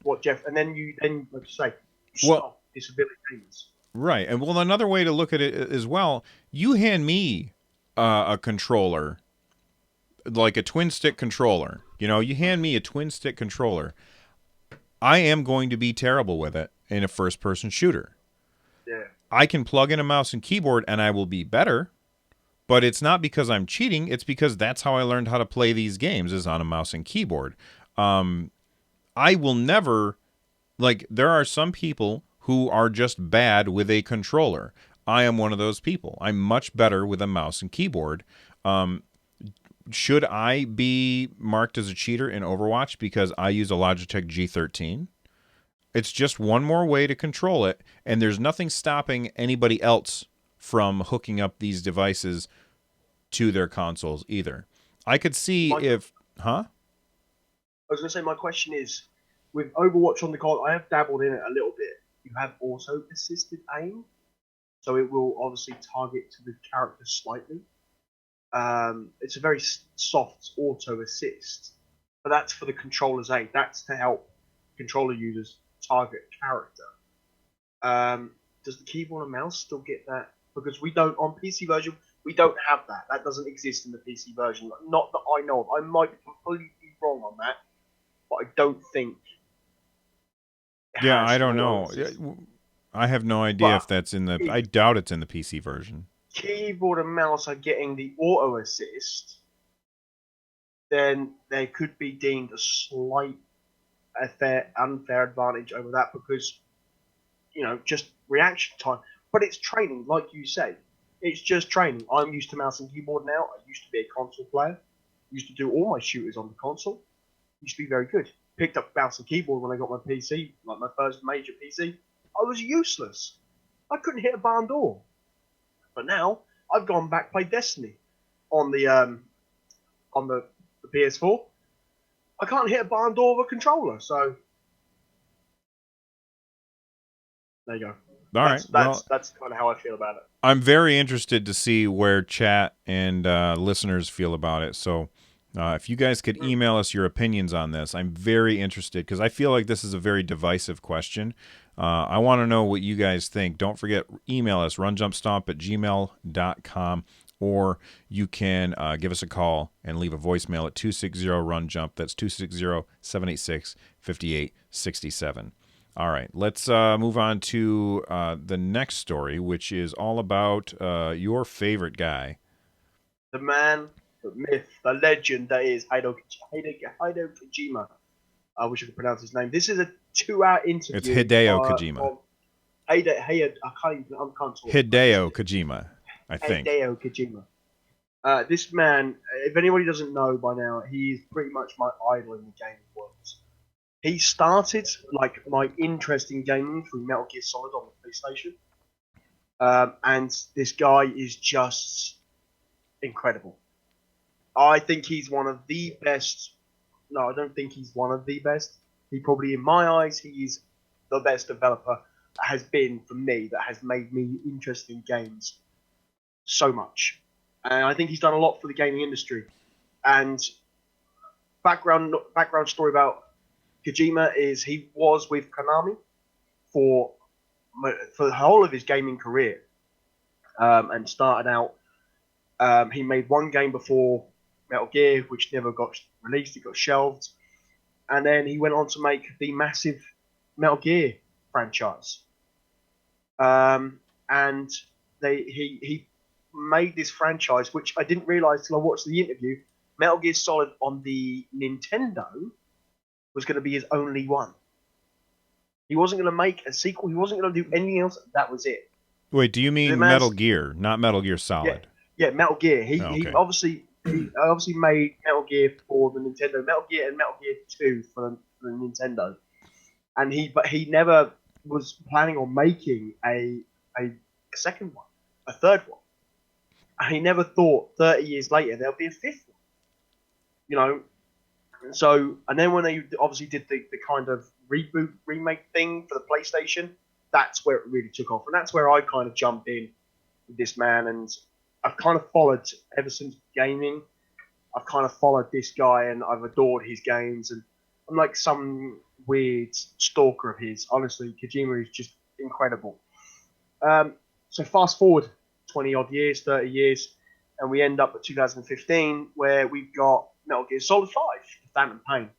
what Jeff. And then you like you say, you well, stop disability payments. right, and well, another way to look at it as well. You hand me a controller, like a twin stick controller. You know, you hand me a twin stick controller. I am going to be terrible with it in a first person shooter. Yeah. I can plug in a mouse and keyboard and I will be better, but it's not because I'm cheating. It's because that's how I learned how to play these games is on a mouse and keyboard. I will never, like, there are some people who are just bad with a controller. I am one of those people. I'm much better with a mouse and keyboard. Should I be marked as a cheater in Overwatch because I use a Logitech G13? It's just one more way to control it, and there's nothing stopping anybody else from hooking up these devices to their consoles either. I could see My, I if, huh? was going to say my question is, with Overwatch on the console, I have dabbled in it a little bit. You have auto assisted aim, so it will obviously target to the character slightly. It's a very soft auto assist, but that's for the controller's aid. That's to help controller users target character. Does the keyboard and mouse still get that? Because we don't on PC version, we don't have that. That doesn't exist in the PC version. Not that I know of. I might be completely wrong on that, but I don't think it Yeah, I has don't auto know. assist. I have no idea if But that's in the. I if doubt it's in the PC version. keyboard and mouse are getting the auto assist, then there could be deemed a slight unfair advantage over that because just reaction time. But it's training, like you say. It's just training. I'm used to mouse and keyboard now. I used to be a console player. Used to do all my shooters on the console. Used to be very good. Picked up mouse and keyboard when I got my PC, like my first major PC. I was useless. I couldn't hit a barn door. But now I've gone back played Destiny on the PS4. I can't hit a barn door with a controller. So there you go. All right. Well, That's kind of how I feel about it. I'm very interested to see where chat and listeners feel about it. So, if you guys could email us your opinions on this, I'm very interested because I feel like this is a very divisive question. I want to know what you guys think. Don't forget, email us, runjumpstomp@gmail.com, or you can give us a call and leave a voicemail at 260-RUN-JUMP. That's 260-786-5867. All right, let's move on to the next story, which is all about your favorite guy. The man, the myth, the legend that is Hideo Kojima. I wish I could pronounce his name. This is a 2-hour interview. It's Hideo Kojima. I can't talk. Hideo Kojima, I think. Hideo Kojima. This man, if anybody doesn't know by now, he's pretty much my idol in the gaming world. He started like my interest in gaming through Metal Gear Solid on the PlayStation, and this guy is just incredible. I think he's one of the best. No, I don't think he's one of the best. He probably, in my eyes, he's the best developer that has been for me, that has made me interested in games so much. And I think he's done a lot for the gaming industry. And background story about Kojima is he was with Konami for the whole of his gaming career, and started out. He made one game before Metal Gear, which never got released. It got shelved, and then he went on to make the massive Metal Gear franchise. And he made this franchise, which I didn't realize till I watched the interview. Metal Gear Solid on the Nintendo was going to be his only one. He wasn't going to make a sequel. He wasn't going to do anything else. That was it. Wait, do you mean Metal Gear, not Metal Gear Solid? Yeah, Metal Gear. Okay. He obviously made Metal Gear for the Nintendo. Metal Gear and Metal Gear 2 for the Nintendo. and he never was planning on making a second one, a third one, and he never thought 30 years later there'll be a fifth one. You know, so and then when they obviously did the kind of reboot remake thing for the PlayStation, that's where it really took off, and that's where I kind of jumped in with this man, and I've kind of followed ever since gaming. I've kind of followed this guy, and I've adored his games, and I'm like some weird stalker of his. Honestly, Kojima is just incredible. So fast forward 20 odd years, 30 years, and we end up at 2015, where we've got Metal Gear Solid 5, Phantom Pain,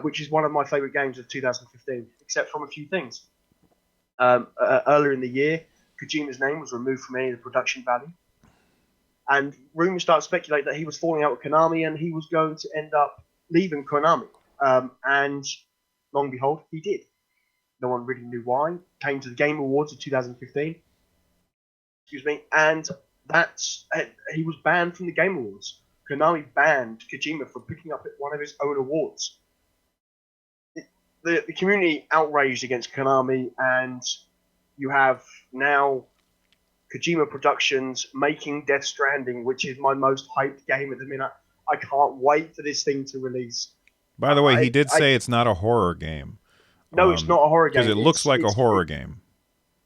which is one of my favorite games of 2015, except from a few things. Earlier in the year, Kojima's name was removed from any of the production value, and rumors started to speculate that he was falling out with Konami and he was going to end up leaving Konami. And long and behold, he did. No one really knew why. Came to the Game Awards of 2015, excuse me, and he was banned from the Game Awards. Konami banned Kojima for picking up one of his own awards. The community outraged against Konami, and you have now Kojima Productions making Death Stranding, which is my most hyped game at the minute. I can't wait for this thing to release. By the way, he did say it's not a horror game. No, it's not a horror game. Because it looks like a horror game.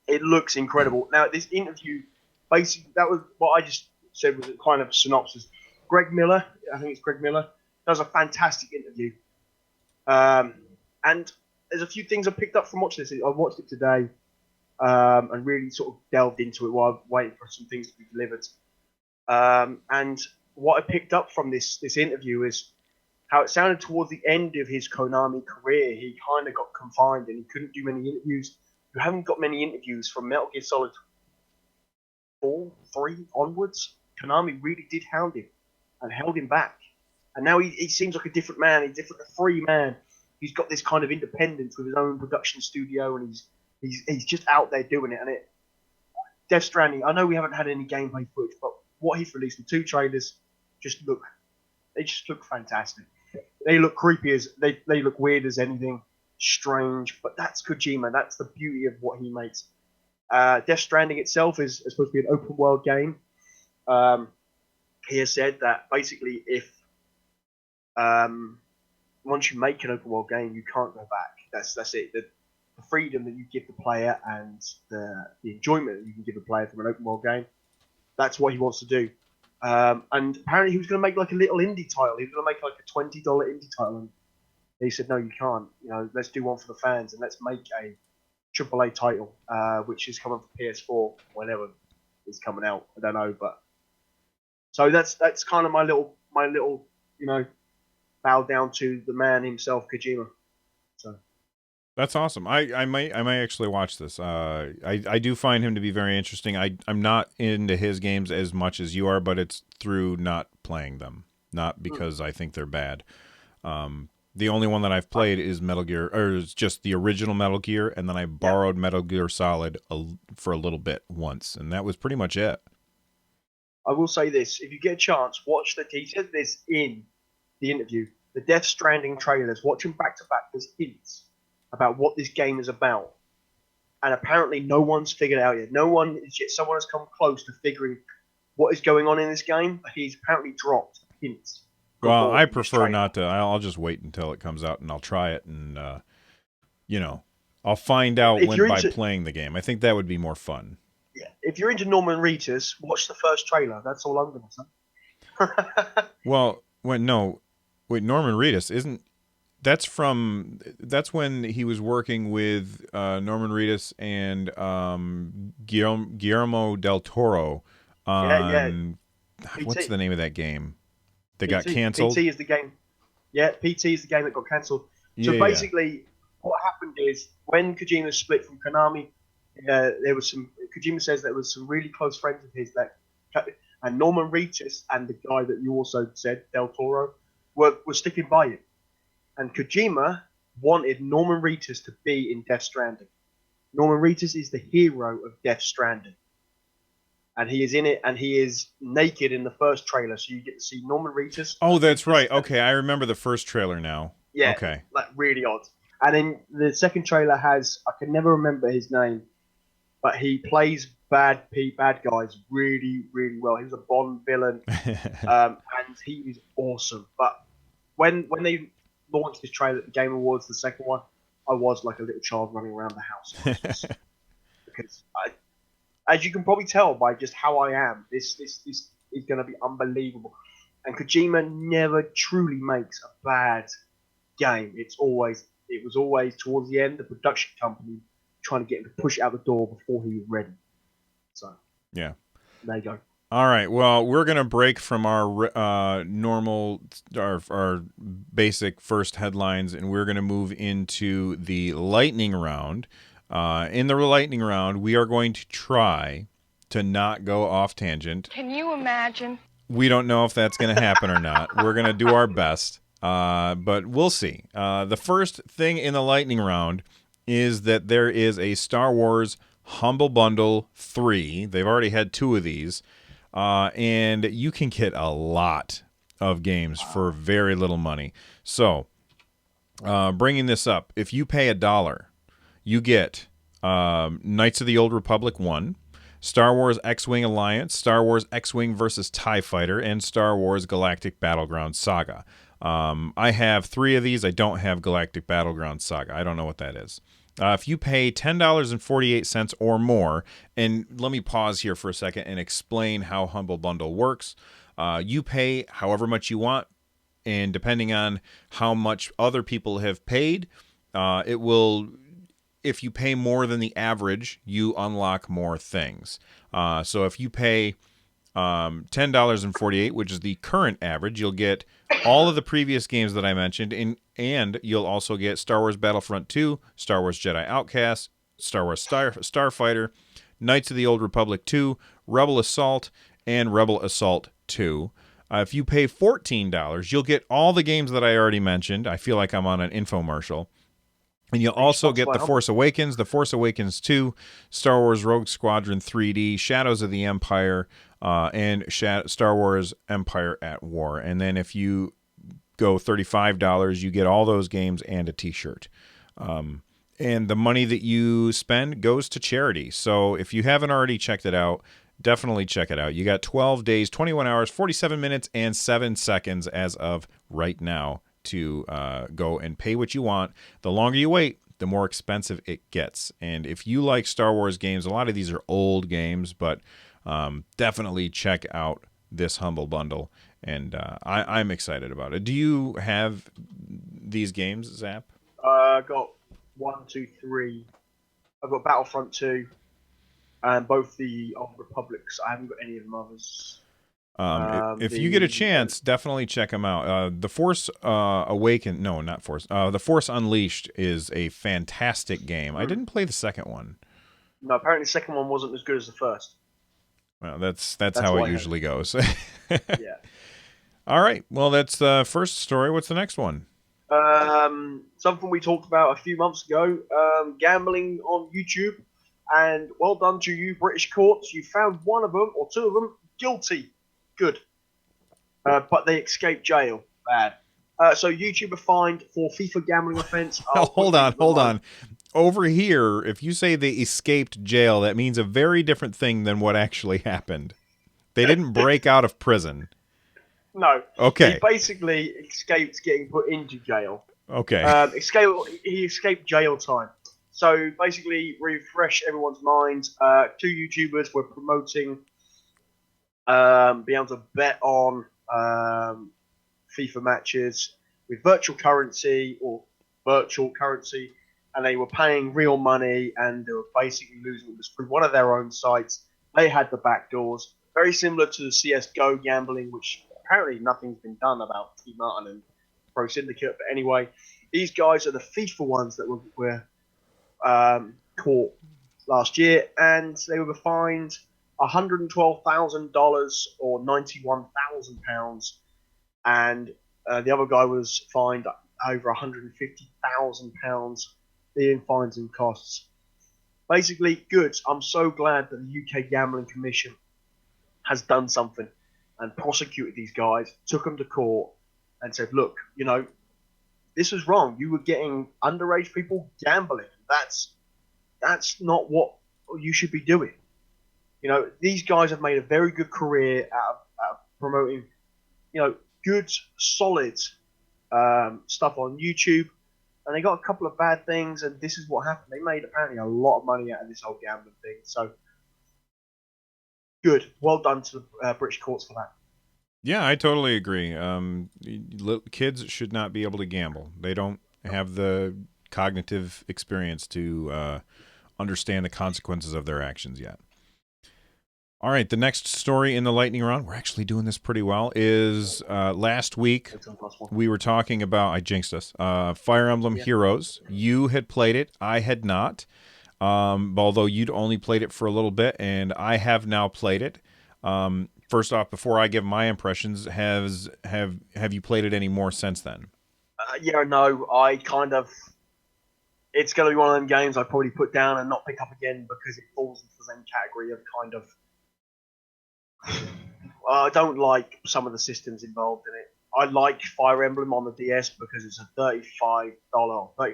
It looks incredible. Now, this interview, basically, that was what I just said was a kind of a synopsis. Greg Miller, I think it's Greg Miller, does a fantastic interview. And there's a few things I picked up from watching this. I watched it today and really sort of delved into it while I'm waiting for some things to be delivered. And what I picked up from this interview is how it sounded towards the end of his Konami career. He kind of got confined and he couldn't do many interviews. You haven't got many interviews from Metal Gear Solid 4, 3 onwards. Konami really did hound him and held him back. And now he seems like a different man. He's a free man. He's got this kind of independence with his own production studio, and he's just out there doing it. And Death Stranding, I know we haven't had any gameplay footage, but what he's released, the 2 trailers, just look fantastic. They look creepy they look weird as anything, strange, but that's Kojima. That's the beauty of what he makes. Death Stranding itself is supposed to be an open world game. He has said that basically if once you make an open world game, you can't go back. That's it. The freedom that you give the player and the enjoyment that you can give the player from an open world game, that's what he wants to do. And apparently he was going to make like a little indie title. He was going to make like a $20 indie title. And he said, no, you can't. Let's do one for the fans and let's make a AAA title, which is coming for PS4 whenever it's coming out. I don't know, but so that's kind of my little bow down to the man himself, Kojima. So that's awesome. I might actually watch this. I do find him to be very interesting. I'm not into his games as much as you are, but it's through not playing them, not because I think they're bad. The only one that I've played is Metal Gear, or is just the original Metal Gear, and then I borrowed Metal Gear Solid for a little bit once, and that was pretty much it. I will say this: if you get a chance, watch he said this in the interview, the Death Stranding trailers. Watch them back to back. There's hints about what this game is about, and apparently no one's figured it out yet. Someone has come close to figuring what is going on in this game, but he's apparently dropped hints. Well, I prefer not to. I'll just wait until it comes out and I'll try it, and I'll find out by playing the game. I think that would be more fun. Yeah, if you're into Norman Reedus, watch the first trailer. That's all I'm going to say. Well, Norman Reedus isn't. That's when he was working with Norman Reedus and Guillermo del Toro on what's the name of that game that got canceled? PT is the game. Yeah, PT is the game that got cancelled. So basically, what happened is when Kojima split from Konami, Kojima says there was some really close friends of his and Norman Reedus and the guy that you also said, Del Toro, were sticking by him. And Kojima wanted Norman Reedus to be in Death Stranding. Norman Reedus is the hero of Death Stranding. And he is in it, and he is naked in the first trailer, so you get to see Norman Reedus. Oh, that's right. Okay, I remember the first trailer now. Yeah, okay. Like really odd. And then the second trailer has, I can never remember his name, but he plays bad guys really, really well. He was a Bond villain, and he is awesome. But when they launched this trailer at the Game Awards, the second one, I was like a little child running around the house because as you can probably tell by just how I am, this is going to be unbelievable. And Kojima never truly makes a bad game. It was always towards the end the production company trying to get him to push it out the door before he was ready. So yeah, there you go. All right. Well, we're gonna break from our normal, our basic first headlines, and we're gonna move into the lightning round. In the lightning round, we are going to try to not go off tangent. Can you imagine? We don't know if that's going to happen or not. We're going to do our best, but we'll see. The first thing in the lightning round is that there is a Star Wars Humble Bundle 3. They've already had 2 of these, and you can get a lot of games for very little money. So, bringing this up, if you pay $1, you get Knights of the Old Republic 1, Star Wars X-Wing Alliance, Star Wars X-Wing vs. TIE Fighter, and Star Wars Galactic Battleground Saga. I have 3 of these. I don't have Galactic Battleground Saga. I don't know what that is. If you pay $10.48 or more, and let me pause here for a second and explain how Humble Bundle works. You pay however much you want, and depending on how much other people have paid, it will... If you pay more than the average, you unlock more things. So if you pay $10.48, which is the current average, you'll get all of the previous games that I mentioned, and you'll also get Star Wars Battlefront 2, Star Wars Jedi Outcast, Star Wars Starfighter, Knights of the Old Republic 2, Rebel Assault, and Rebel Assault 2. If you pay $14, you'll get all the games that I already mentioned. I feel like I'm on an infomercial. And you'll also get The Force Awakens, The Force Awakens 2, Star Wars Rogue Squadron 3D, Shadows of the Empire, and Star Wars Empire at War. And then if you go $35, you get all those games and a t-shirt. And the money that you spend goes to charity. So if you haven't already checked it out, definitely check it out. You got 12 days, 21 hours, 47 minutes, and 7 seconds as of right now to go and pay what you want. The longer you wait, the more expensive it gets. And if you like Star Wars games, a lot of these are old games, but definitely check out this Humble Bundle. And I'm excited about it. Do you have these games, Zap? I got 1, 2, 3. I've got Battlefront 2 and both the Old Republics. I haven't got any of them others. If you get a chance, definitely check them out. The Force The Force Unleashed is a fantastic game. I didn't play the second one. No, apparently the second one wasn't as good as the first. Well, that's how it usually goes. Yeah. All right. Well, that's the first story. What's the next one? Something we talked about a few months ago. Gambling on YouTube. And well done to you, British courts. You found one of them or 2 of them guilty. Good. But they escaped jail. Bad. So YouTuber fined for FIFA gambling offense. Hold on. Over here, if you say they escaped jail, that means a very different thing than what actually happened. They didn't break out of prison. No. Okay. He basically escaped getting put into jail. Okay. He escaped jail time. So basically, refresh everyone's minds. 2 YouTubers were promoting being able to bet on FIFA matches with virtual currency, and they were paying real money, and they were basically losing it through one of their own sites. They had the back doors, very similar to the CS:GO gambling, which apparently nothing's been done about T Martin and Pro Syndicate. But anyway, these guys are the FIFA ones that were caught last year, and they were fined $112,000 or £91,000, and the other guy was fined over £150,000 in fines and costs. Basically, good. I'm so glad that the UK Gambling Commission has done something and prosecuted these guys, took them to court, and said, look, This was wrong. You were getting underage people gambling. That's not what you should be doing. You know, these guys have made a very good career out of promoting, you know, good, solid stuff on YouTube. And they got a couple of bad things, and this is what happened. They made apparently a lot of money out of this whole gambling thing. So good. Well done to the British courts for that. Yeah, I totally agree. Kids should not be able to gamble. They don't have the cognitive experience to understand the consequences of their actions yet. All right, the next story in the lightning round, we're actually doing this pretty well, is last week we were talking about, I jinxed us, Fire Emblem Heroes. You had played it, I had not, although you'd only played it for a little bit, and I have now played it. First off, before I give my impressions, have you played it any more since then? Yeah, no, I kind of. It's going to be one of them games I probably put down and not pick up again because it falls into the same category of kind of. I don't like some of the systems involved in it. I like Fire Emblem on the DS because it's a $35 or £35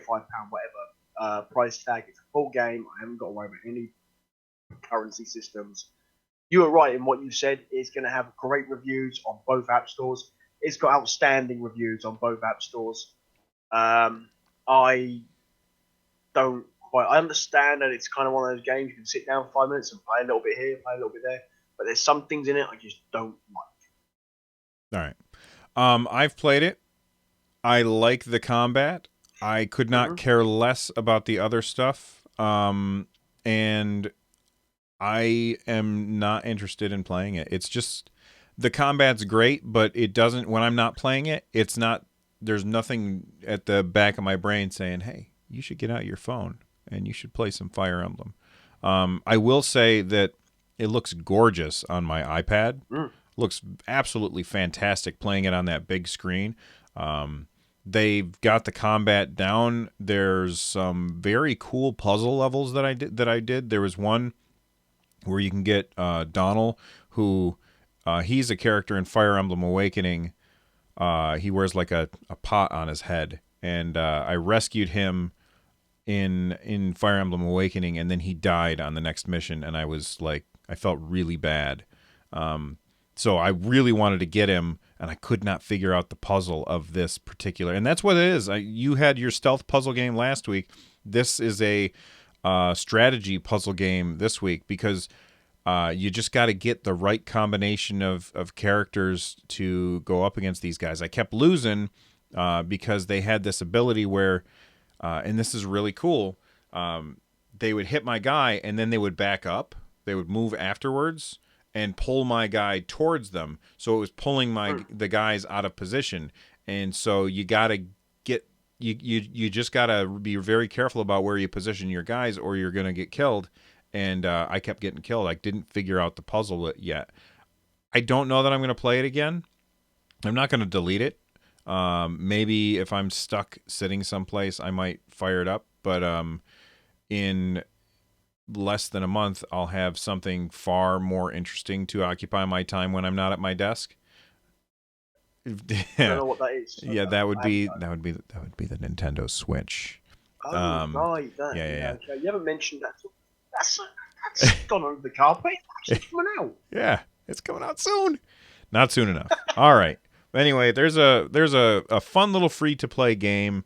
whatever price tag. It's a full game. I haven't got to worry about any currency systems. You were right in what you said. It's going to have great reviews on both app stores. It's got outstanding reviews on both app stores. I don't quite. I understand that it's kind of one of those games you can sit down 5 minutes and play a little bit here, play a little bit there. But there's some things in it I just don't like. All right. I've played it. I like the combat. I could not care less about the other stuff. And I am not interested in playing it. It's just the combat's great, but it doesn't. When I'm not playing it, it's not. There's nothing at the back of my brain saying, "Hey, you should get out your phone and you should play some Fire Emblem." I will say that it looks gorgeous on my iPad. Looks absolutely fantastic playing it on that big screen. They've got the combat down. There's some very cool puzzle levels that I did. There was one where you can get Donald, who he's a character in Fire Emblem Awakening. He wears like a pot on his head, and I rescued him in Fire Emblem Awakening, and then he died on the next mission, and I was like, I felt really bad. So I really wanted to get him, and I could not figure out the puzzle of this particular. And that's what it is. You had your stealth puzzle game last week. This is a strategy puzzle game this week because you just got to get the right combination of characters to go up against these guys. I kept losing because they had this ability where, and this is really cool, they would hit my guy, and then they would back up. They would move afterwards and pull my guy towards them. So it was pulling the guys out of position. And so you got to get you just got to be very careful about where you position your guys, or you're going to get killed. And I kept getting killed. I didn't figure out the puzzle yet. I don't know that I'm going to play it again. I'm not going to delete it. Maybe if I'm stuck sitting someplace, I might fire it up. But in less than a month, I'll have something far more interesting to occupy my time when I'm not at my desk. I don't know what that is. Yeah, that would be the Nintendo Switch. Oh, right. Yeah. Okay. You haven't mentioned that. That's gone under the carpet. It's actually coming out. Yeah, it's coming out soon. Not soon enough. All right. Anyway, there's a fun little free to play game.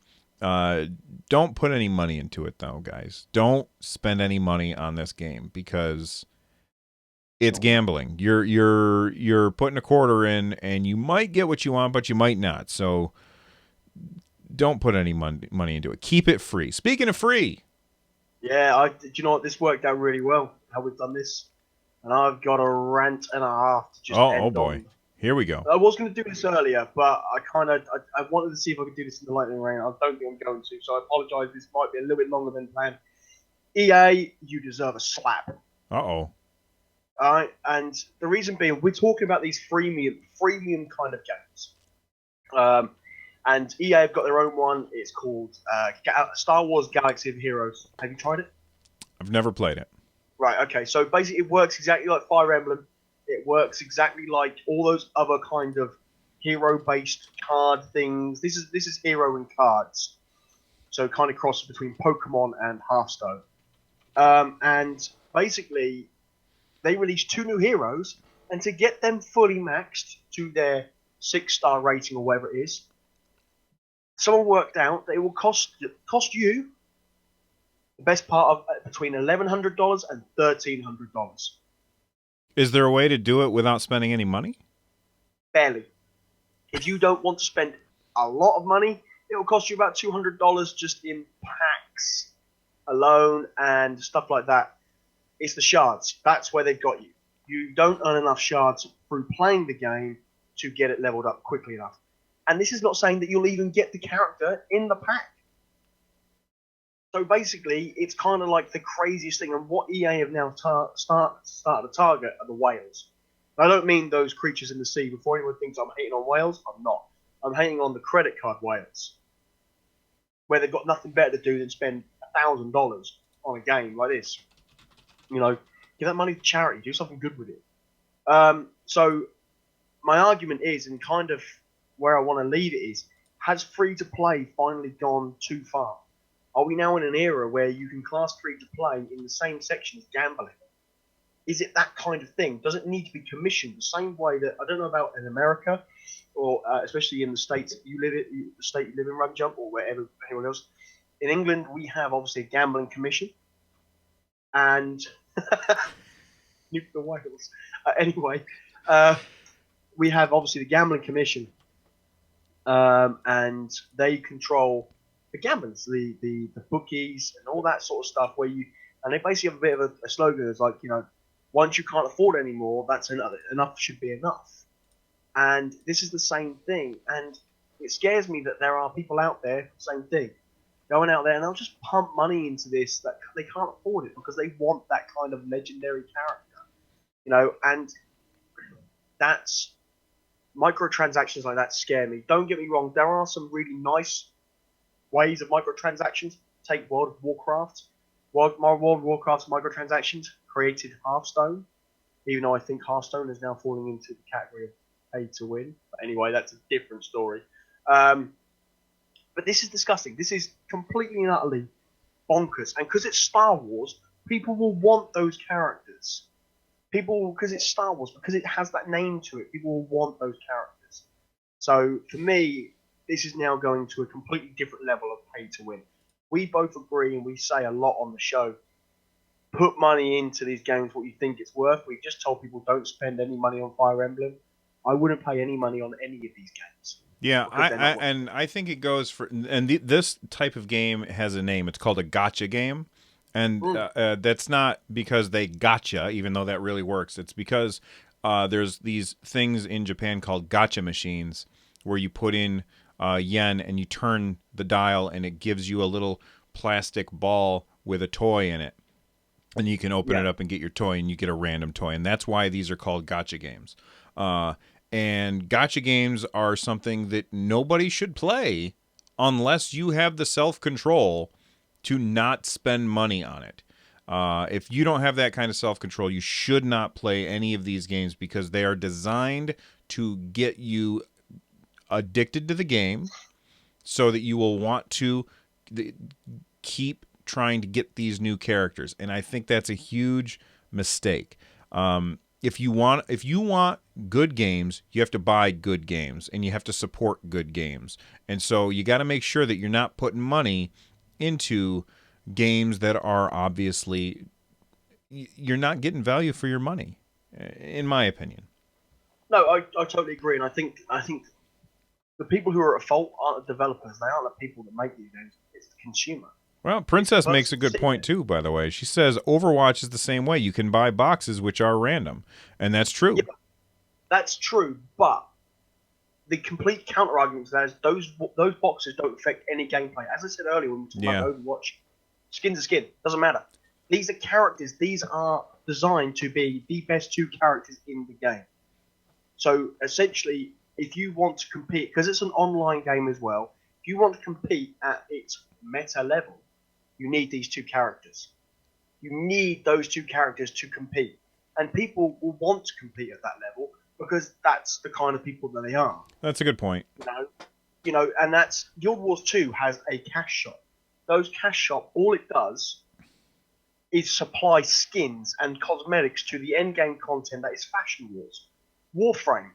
Don't put any money into it though, guys. Don't spend any money on this game because it's gambling. You're putting a quarter in, and you might get what you want, but you might not. So don't put any money into it. Keep it free. Speaking of free. Yeah, do you know what? This worked out really well, how we've done this. And I've got a rant and a half to just end oh boy. on. Here we go. I was going to do this earlier, but I wanted to see if I could do this in the lightning round. I don't think I'm going to, so I apologise. This might be a little bit longer than planned. EA, you deserve a slap. Uh-oh. All right, and the reason being, we're talking about these freemium kind of games. And EA have got their own one. It's called Star Wars Galaxy of Heroes. Have you tried it? I've never played it. Right, okay. So basically it works exactly like Fire Emblem. It works exactly like all those other kind of hero-based card things. This is hero and cards, so kind of crosses between Pokemon and Hearthstone. And basically, they released 2 new heroes, and to get them fully maxed to their 6-star rating or whatever it is, someone worked out that it will cost you the best part of between $1,100 and $1,300. Is there a way to do it without spending any money? Barely. If you don't want to spend a lot of money, it will cost you about $200 just in packs alone and stuff like that. It's the shards. That's where they've got you. You don't earn enough shards through playing the game to get it leveled up quickly enough. And this is not saying that you'll even get the character in the pack. So basically, it's kind of like the craziest thing. And what EA have now started to target are the whales. I don't mean those creatures in the sea. Before anyone thinks I'm hating on whales, I'm not. I'm hating on the credit card whales, where they've got nothing better to do than spend $1,000 on a game like this. You know, give that money to charity. Do something good with it. So my argument is, and kind of where I want to leave it is, has free-to-play finally gone too far? Are we now in an era where you can class free-to-play in the same section as gambling? Is it that kind of thing? Does it need to be commissioned the same way that, I don't know about in America, or especially in the states you live in, the state you live in, Rug Jump, or wherever anyone else. In England, we have obviously a gambling commission, and nuke the whales. Anyway, we have obviously the gambling commission, and they control the gamblers, the bookies, and all that sort of stuff. And they basically have a bit of a slogan. It's like, once you can't afford anymore, that's enough should be enough. And this is the same thing. And it scares me that there are people out there, same thing, going out there and they'll just pump money into this that they can't afford it because they want that kind of legendary character, and that's microtransactions like that scare me. Don't get me wrong, there are some really nice ways of microtransactions. Take World of Warcraft. World of Warcraft's microtransactions created Hearthstone, even though I think Hearthstone is now falling into the category of pay to win. But anyway, that's a different story. But this is disgusting. This is completely and utterly bonkers. And because it's Star Wars, people will want those characters. Because it's Star Wars, because it has that name to it, people will want those characters. So for me, this is now going to a completely different level of pay to win. We both agree, and we say a lot on the show, put money into these games what you think it's worth. We've just told people don't spend any money on Fire Emblem. I wouldn't pay any money on any of these games. Yeah, I think it goes for, and this type of game has a name. It's called a gotcha game, and that's not because they gotcha, even though that really works. It's because there's these things in Japan called gotcha machines, where you put in yen and you turn the dial, and it gives you a little plastic ball with a toy in it, and you can open it up and get your toy, and you get a random toy, and that's why these are called gotcha games. And gotcha games are something that nobody should play unless you have the self-control to not spend money on it. If you don't have that kind of self-control, you should not play any of these games because they are designed to get you addicted to the game so that you will want to keep trying to get these new characters. And I think that's a huge mistake. If you want good games, you have to buy good games, and you have to support good games. And so you got to make sure that you're not putting money into games that are obviously, you're not getting value for your money, in my opinion. No, I totally agree, and I think the people who are at fault aren't the developers. They aren't the people that make these games. It's the consumer. Well, Princess makes a good point, too, by the way. She says Overwatch is the same way. You can buy boxes which are random, and that's true. Yeah, that's true, but the complete counter-argument to that is those boxes don't affect any gameplay. As I said earlier when we talked about Overwatch, skin's a skin. Doesn't matter. These are characters. These are designed to be the best 2 characters in the game. So, essentially, if you want to compete, because it's an online game as well, if you want to compete at its meta level, you need these 2 characters. You need those 2 characters to compete. And people will want to compete at that level because that's the kind of people that they are. That's a good point. And that's Guild Wars 2 has a cash shop. Those cash shop, all it does is supply skins and cosmetics to the end game content that is Fashion Wars. Warframe,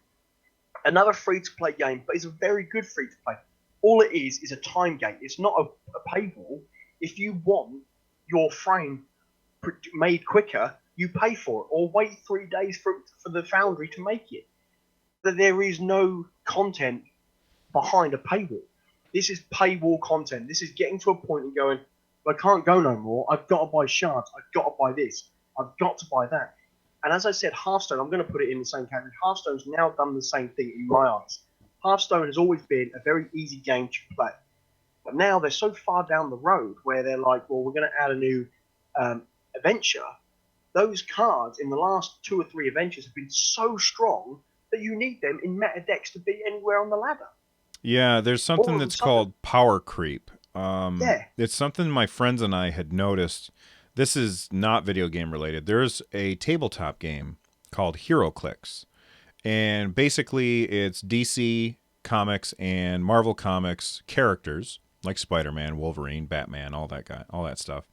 another free-to-play game, but it's a very good free-to-play. All it is a time game. It's not a paywall. If you want your frame made quicker, you pay for it, or wait 3 days for the foundry to make it. That there is no content behind a paywall. This is paywall content. This is getting to a point and going, I can't go no more. I've got to buy shards. I've got to buy this. I've got to buy that. And as I said, Hearthstone, I'm going to put it in the same category. Hearthstone's now done the same thing in my eyes. Hearthstone has always been a very easy game to play. But now they're so far down the road where they're like, well, we're going to add a new adventure. Those cards in the last 2 or 3 adventures have been so strong that you need them in meta decks to be anywhere on the ladder. Yeah, there's something that's called power creep. It's something my friends and I had noticed. This is not video game related. There's a tabletop game called HeroClix. And basically it's DC Comics and Marvel Comics characters like Spider-Man, Wolverine, Batman, all that stuff.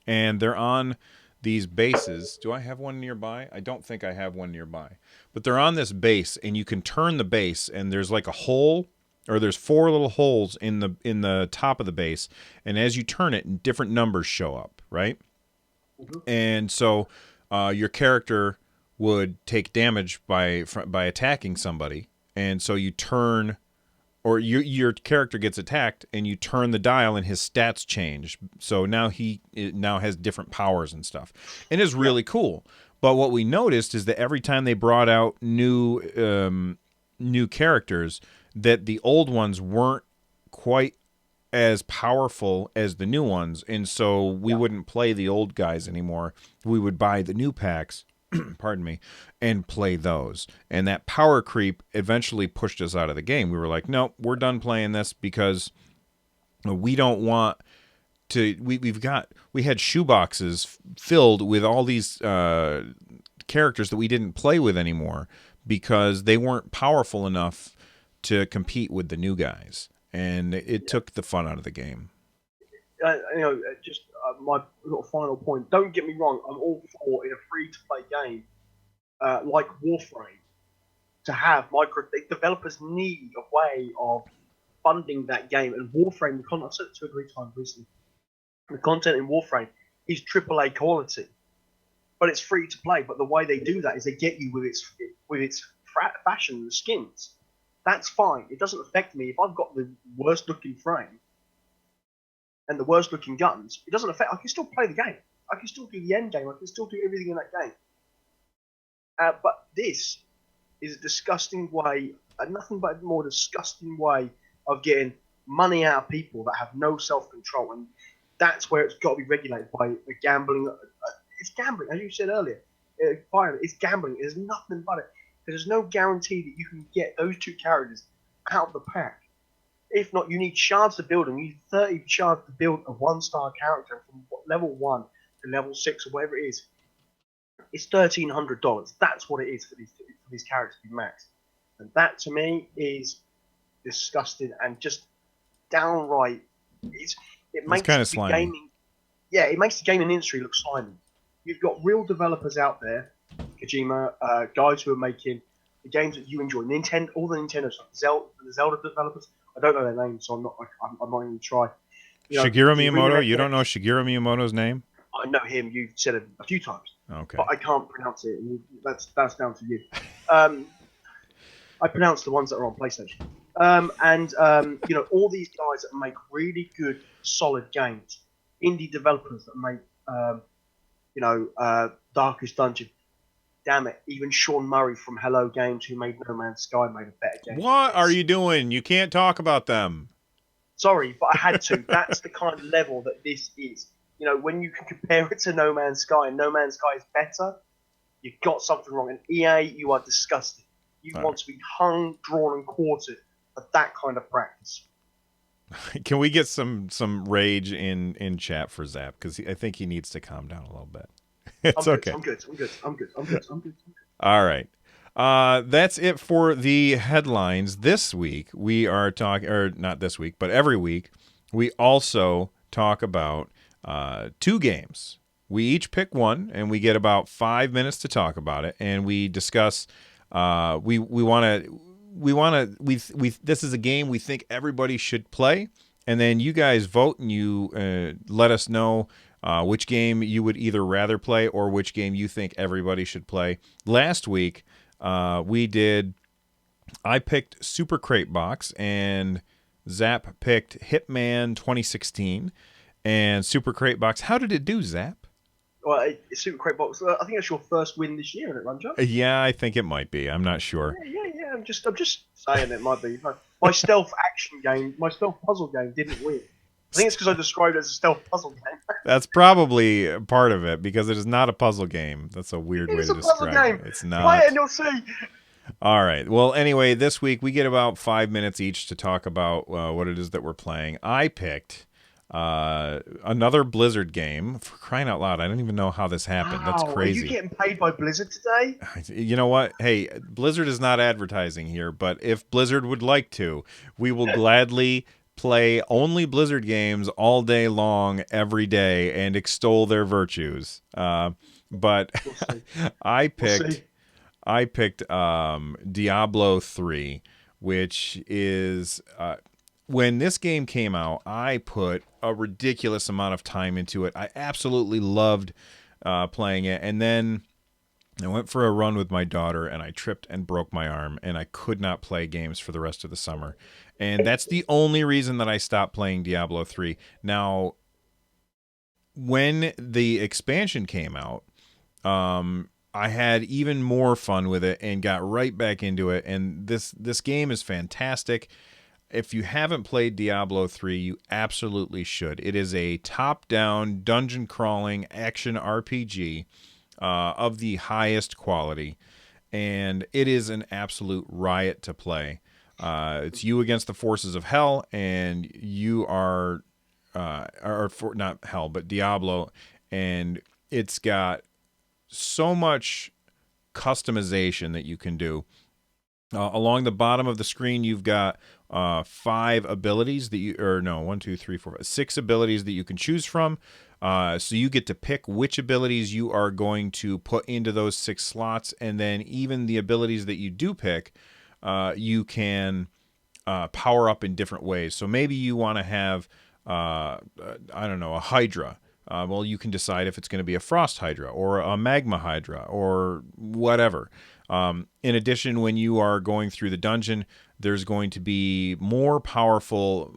And they're on these bases. Do I have one nearby? I don't think I have one nearby. But they're on this base, and you can turn the base, and there's like a hole, or there's 4 little holes in the top of the base, and as you turn it, different numbers show up, right? Mm-hmm. And so your character would take damage by attacking somebody, and so you turn, or your character gets attacked, and you turn the dial, and his stats change. So now he now has different powers and stuff, and it's really cool. But what we noticed is that every time they brought out new characters, that the old ones weren't quite as powerful as the new ones, and so we wouldn't play the old guys anymore. We would buy the new packs, pardon me, and play those. And that power creep eventually pushed us out of the game. We were like, nope, we're done playing this because we don't want to. We had shoeboxes filled with all these characters that we didn't play with anymore because they weren't powerful enough to compete with the new guys, and it took the fun out of the game. Just my little final point. Don't get me wrong. I'm all for, in a free-to-play game like Warframe, to have developers need a way of funding that game. And Warframe, the content, I've said it 2 or 3 times recently, the content in Warframe is AAA quality, but it's free to play. But the way they do that is they get you with its fashion, the skins. That's fine. It doesn't affect me if I've got the worst looking frame and the worst looking guns. It doesn't affect. I can still play the game. I can still do the end game. I can still do everything in that game. But this is a disgusting way, nothing but a more disgusting way of getting money out of people that have no self-control, and that's where it's got to be regulated by the gambling. It's gambling, as you said earlier. It's gambling. There's nothing but it. There's no guarantee that you can get those 2 characters out of the pack. If not, you need shards to build them. You need 30 shards to build a 1-star character from level 1 to level 6 or whatever it is. It's $1,300. That's what it is for these characters to be maxed. And that, to me, is disgusting and just downright. It makes kind of slimy. Gaming. Yeah, it makes the gaming industry look slimy. You've got real developers out there, Kojima, guys who are making the games that you enjoy. Nintendo, all the Nintendo stuff, the Zelda developers. I don't know their names, so I'm not even going to try. Shigeru Miyamoto. You don't know Shigeru Miyamoto's name? I know him. You've said it a few times. Okay. But I can't pronounce it. That's down to you. I pronounce the ones that are on PlayStation. All these guys that make really good, solid games. Indie developers that make, Darkest Dungeon. Damn it, even Sean Murray from Hello Games, who made No Man's Sky, made a better game. What are you doing? You can't talk about them. Sorry, but I had to. That's the kind of level that this is. When you can compare it to No Man's Sky, and No Man's Sky is better, you've got something wrong. And EA, you are disgusting. You want to be hung, drawn, and quartered for that kind of practice. Can we get some rage in chat for Zap? Because I think he needs to calm down a little bit. It's okay. I'm good. All right. That's it for the headlines this week. We are talking, or not this week, but every week, we also talk about two games. We each pick one, and we get about 5 minutes to talk about it, and we discuss. We want to. We this is a game we think everybody should play, and then you guys vote and you let us know which game you would either rather play or which game you think everybody should play. Last week, we did. I picked Super Crate Box, and Zap picked Hitman 2016 and Super Crate Box. How did it do, Zap? Well, it's Super Crate Box. I think that's your first win this year, isn't it, Runjo? Yeah, I think it might be. I'm not sure. Yeah. I'm just saying it might be. My stealth action game, my stealth puzzle game didn't win. I think it's because I described it as a stealth puzzle game. That's probably part of it because it is not a puzzle game. That's a weird way to describe it. It's not. Play it and you'll see. All right. Well, anyway, this week we get about 5 minutes each to talk about what it is that we're playing. I picked another Blizzard game. For crying out loud, I don't even know how this happened. Wow, That's crazy. Are you getting paid by Blizzard today? You know what? Hey, Blizzard is not advertising here, but if Blizzard would like to, we will gladly play only Blizzard games all day long, every day, and extol their virtues. But We'll I picked Diablo 3, which is when this game came out, I put a ridiculous amount of time into it. I absolutely loved playing it, and then I went for a run with my daughter, and I tripped and broke my arm, and I could not play games for the rest of the summer. And that's the only reason that I stopped playing Diablo 3. Now, when the expansion came out, I had even more fun with it and got right back into it. And this game is fantastic. If you haven't played Diablo 3, you absolutely should. It is a top-down, dungeon-crawling action RPG of the highest quality, and it is an absolute riot to play. It's you against the forces of hell, and you are, not hell, but Diablo, and it's got so much customization that you can do. Along the bottom of the screen, you've got 5 abilities that you, or no, 1, 2, 3, 4, 5, 6 abilities that you can choose from. So you get to pick which abilities you are going to put into those 6 slots, and then even the abilities that you do pick, you can power up in different ways. So maybe you want to have, I don't know, a Hydra. Well, you can decide if it's going to be a Frost Hydra or a Magma Hydra or whatever. In addition, when you are going through the dungeon, there's going to be more powerful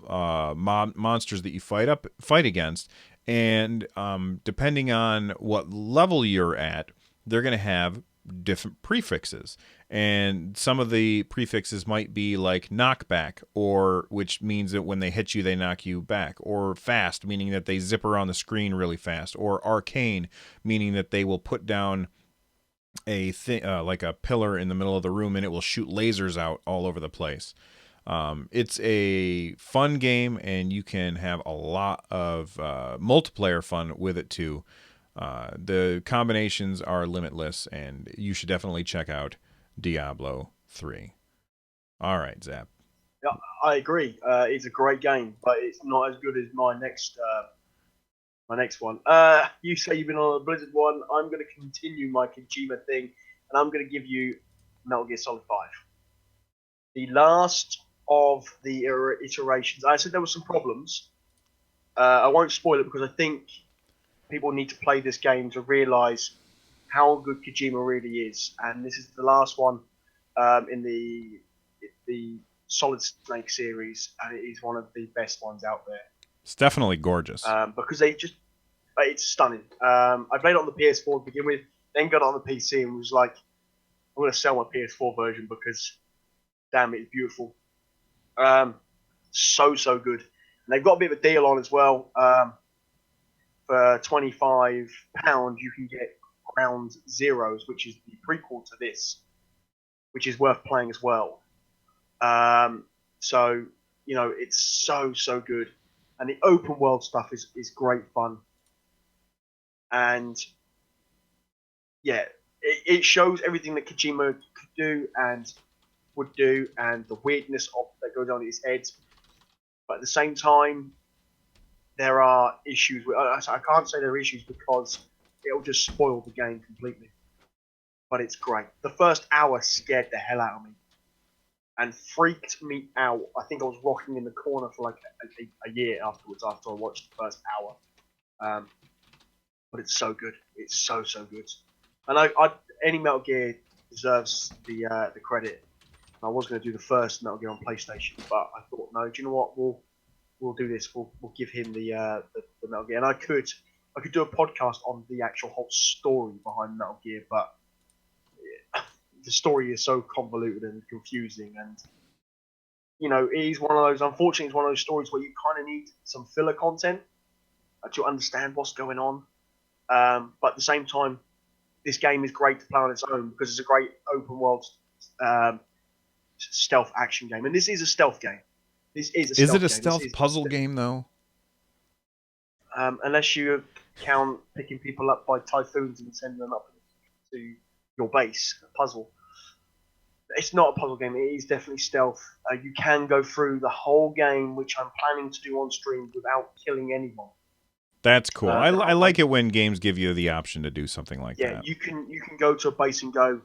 monsters that you fight against, and depending on what level you're at, they're going to have different prefixes. And some of the prefixes might be like knockback, or which means that when they hit you, they knock you back, or fast, meaning that they zip around the screen really fast, or arcane, meaning that they will put down a thing like a pillar in the middle of the room and it will shoot lasers out all over the place. It's a fun game, and you can have a lot of multiplayer fun with it too. The combinations are limitless, and you should definitely check out Diablo 3. All right, Zap. Yeah, I agree. It's a great game, but it's not as good as my next one. You say you've been on a Blizzard one. I'm going to continue my Kojima thing, and I'm going to give you Metal Gear Solid 5. The last of the iterations. I said there were some problems. I won't spoil it because I think people need to play this game to realise how good Kojima really is. And this is the last one in the Solid Snake series, and it is one of the best ones out there. It's definitely gorgeous. Because it's stunning. I played it on the PS4 to begin with, then got it on the PC and was like, I'm going to sell my PS4 version because, damn, it's beautiful. So good. And they've got a bit of a deal on as well. For £25, you can get Ground Zeroes, which is the prequel to this, which is worth playing as well. So, it's so good. And the open world stuff is great fun. And, yeah, it shows everything that Kojima could do and would do, and the weirdness of that goes on in his head. But at the same time, there are issues. I can't say there are issues because it'll just spoil the game completely. But it's great. The first hour scared the hell out of me and freaked me out. I think I was rocking in the corner for like a year afterwards after I watched the first hour. But it's so good. It's so good. And any Metal Gear deserves the credit. I was going to do the first Metal Gear on PlayStation, but I thought, no, do you know what? We'll do this. We'll give him the Metal Gear, and I could do a podcast on the actual whole story behind Metal Gear, but the story is so convoluted and confusing, and it is one of those. Unfortunately, it's one of those stories where you kind of need some filler content to understand what's going on. But at the same time, this game is great to play on its own because it's a great open world stealth action game, and this is a stealth game. This is a stealth Is it a game. stealth puzzle game though? Unless you count picking people up by typhoons and sending them up to your base, a puzzle. It's not a puzzle game. It is definitely stealth. You can go through the whole game, which I'm planning to do on stream without killing anyone. That's cool. I like it when games give you the option to do something like that. Yeah, you can go to a base and go,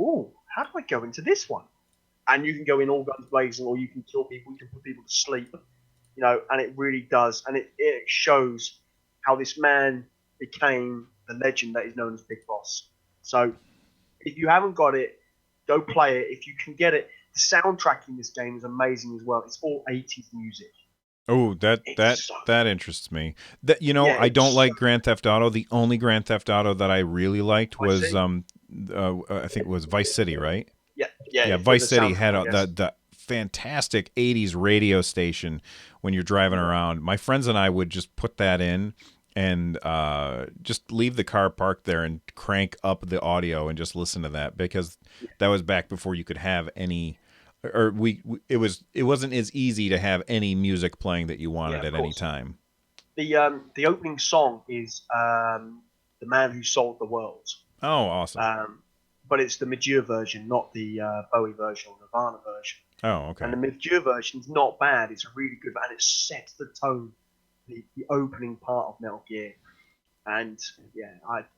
ooh, how do I go into this one? And you can go in all guns blazing, or you can kill people, you can put people to sleep, and it really does. And it shows how this man became the legend that is known as Big Boss. So if you haven't got it, go play it. If you can get it, the soundtrack in this game is amazing as well. It's all 80s music. Oh, that interests me. I don't like Grand Theft Auto. The only Grand Theft Auto that I really liked was I think it was Vice City, right? Yeah. Vice City had the fantastic 80s radio station when you're driving around. My friends and I would just put that in and just leave the car parked there and crank up the audio and just listen to that, because that was back before you could have any, or it wasn't as easy to have any music playing that you wanted at any time. The opening song is The Man Who Sold the World. Oh, awesome. But it's the Madure version, not the Bowie version or Nirvana version. Oh, okay. And the Madure version is not bad. It's a really good, and it sets the tone, the opening part of Metal Gear. And yeah,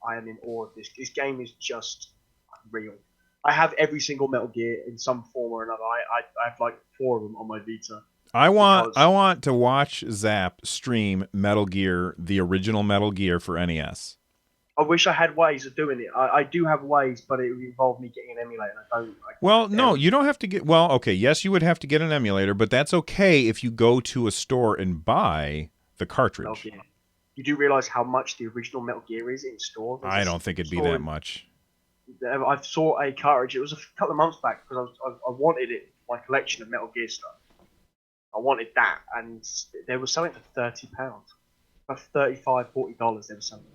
I am in awe of this. This game is just unreal. I have every single Metal Gear in some form or another. I have like 4 of them on my Vita. I want to watch Zap stream Metal Gear, the original Metal Gear for NES. I wish I had ways of doing it. I do have ways, but it would involve me getting an emulator. No, you don't have to get... Well, okay, yes, you would have to get an emulator, but that's okay if you go to a store and buy the cartridge. You do realize how much the original Metal Gear is in store? I don't think it'd be that much. I saw a cartridge. It was a couple of months back because I wanted it for my collection of Metal Gear stuff. I wanted that, and there was something for £30. For $35, $40, there was something.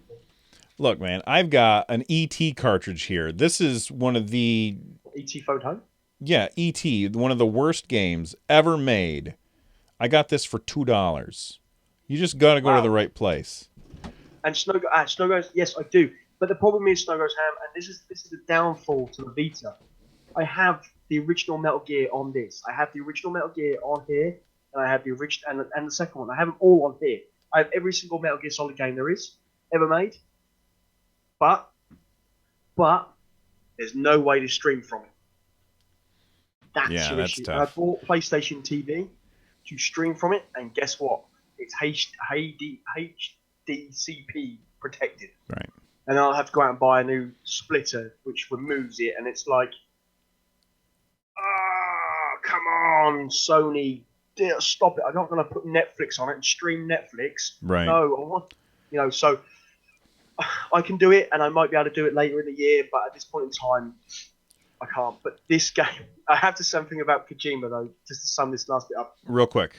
Look, man, I've got an E.T. cartridge here. This is one of the... E.T. Photo? Yeah, E.T., one of the worst games ever made. I got this for $2. You just got to go to the right place. And Snow Goes, yes, I do. But the problem is Snow Goes Ham, and this is the downfall to the Vita. I have the original Metal Gear on this. I have the original Metal Gear on here, and I have the original and the second one. I have them all on here. I have every single Metal Gear Solid game there is ever made. But there's no way to stream from it. That's your issue. Tough. I bought PlayStation TV to stream from it, and guess what? It's HDCP protected. Right. And I'll have to go out and buy a new splitter which removes it, and it's like, come on, Sony, stop it! I'm not going to put Netflix on it and stream Netflix. Right. No, I want, so. I can do it, and I might be able to do it later in the year, but at this point in time, I can't. But this game, I have to say something about Kojima, though, just to sum this last bit up. Real quick.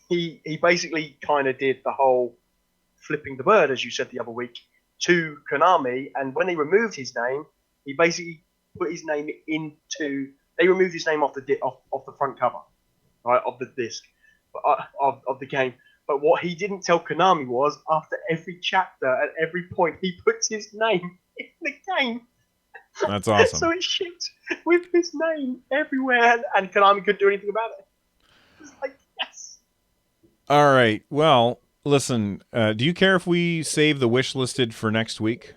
He basically kind of did the whole flipping the bird, as you said the other week, to Konami, and when they removed his name, he basically put his name into... They removed his name off the front cover, right, of the disc, of the game. But what he didn't tell Konami was, after every chapter, at every point, he puts his name in the game. That's awesome. So it shipped with his name everywhere, and Konami couldn't do anything about it. It's like, yes. All right. Well, listen, do you care if we save the wish listed for next week?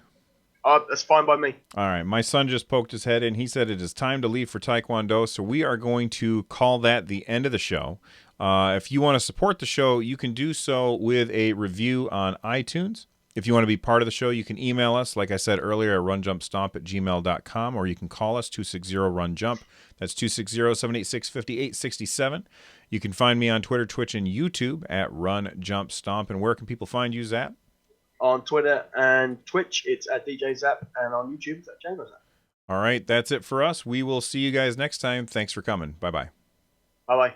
That's fine by me. All right. My son just poked his head in. He said it is time to leave for Taekwondo, so we are going to call that the end of the show. If you want to support the show, you can do so with a review on iTunes. If you want to be part of the show, you can email us, like I said earlier, at runjumpstomp@gmail.com, or you can call us, 260-RUN-JUMP. That's 260-786-5867. You can find me on Twitter, Twitch, and YouTube at RunJumpStomp. And where can people find you, Zap? On Twitter and Twitch, it's at DJ Zap, and on YouTube, it's at Django Zap. All right, that's it for us. We will see you guys next time. Thanks for coming. Bye-bye. Bye-bye.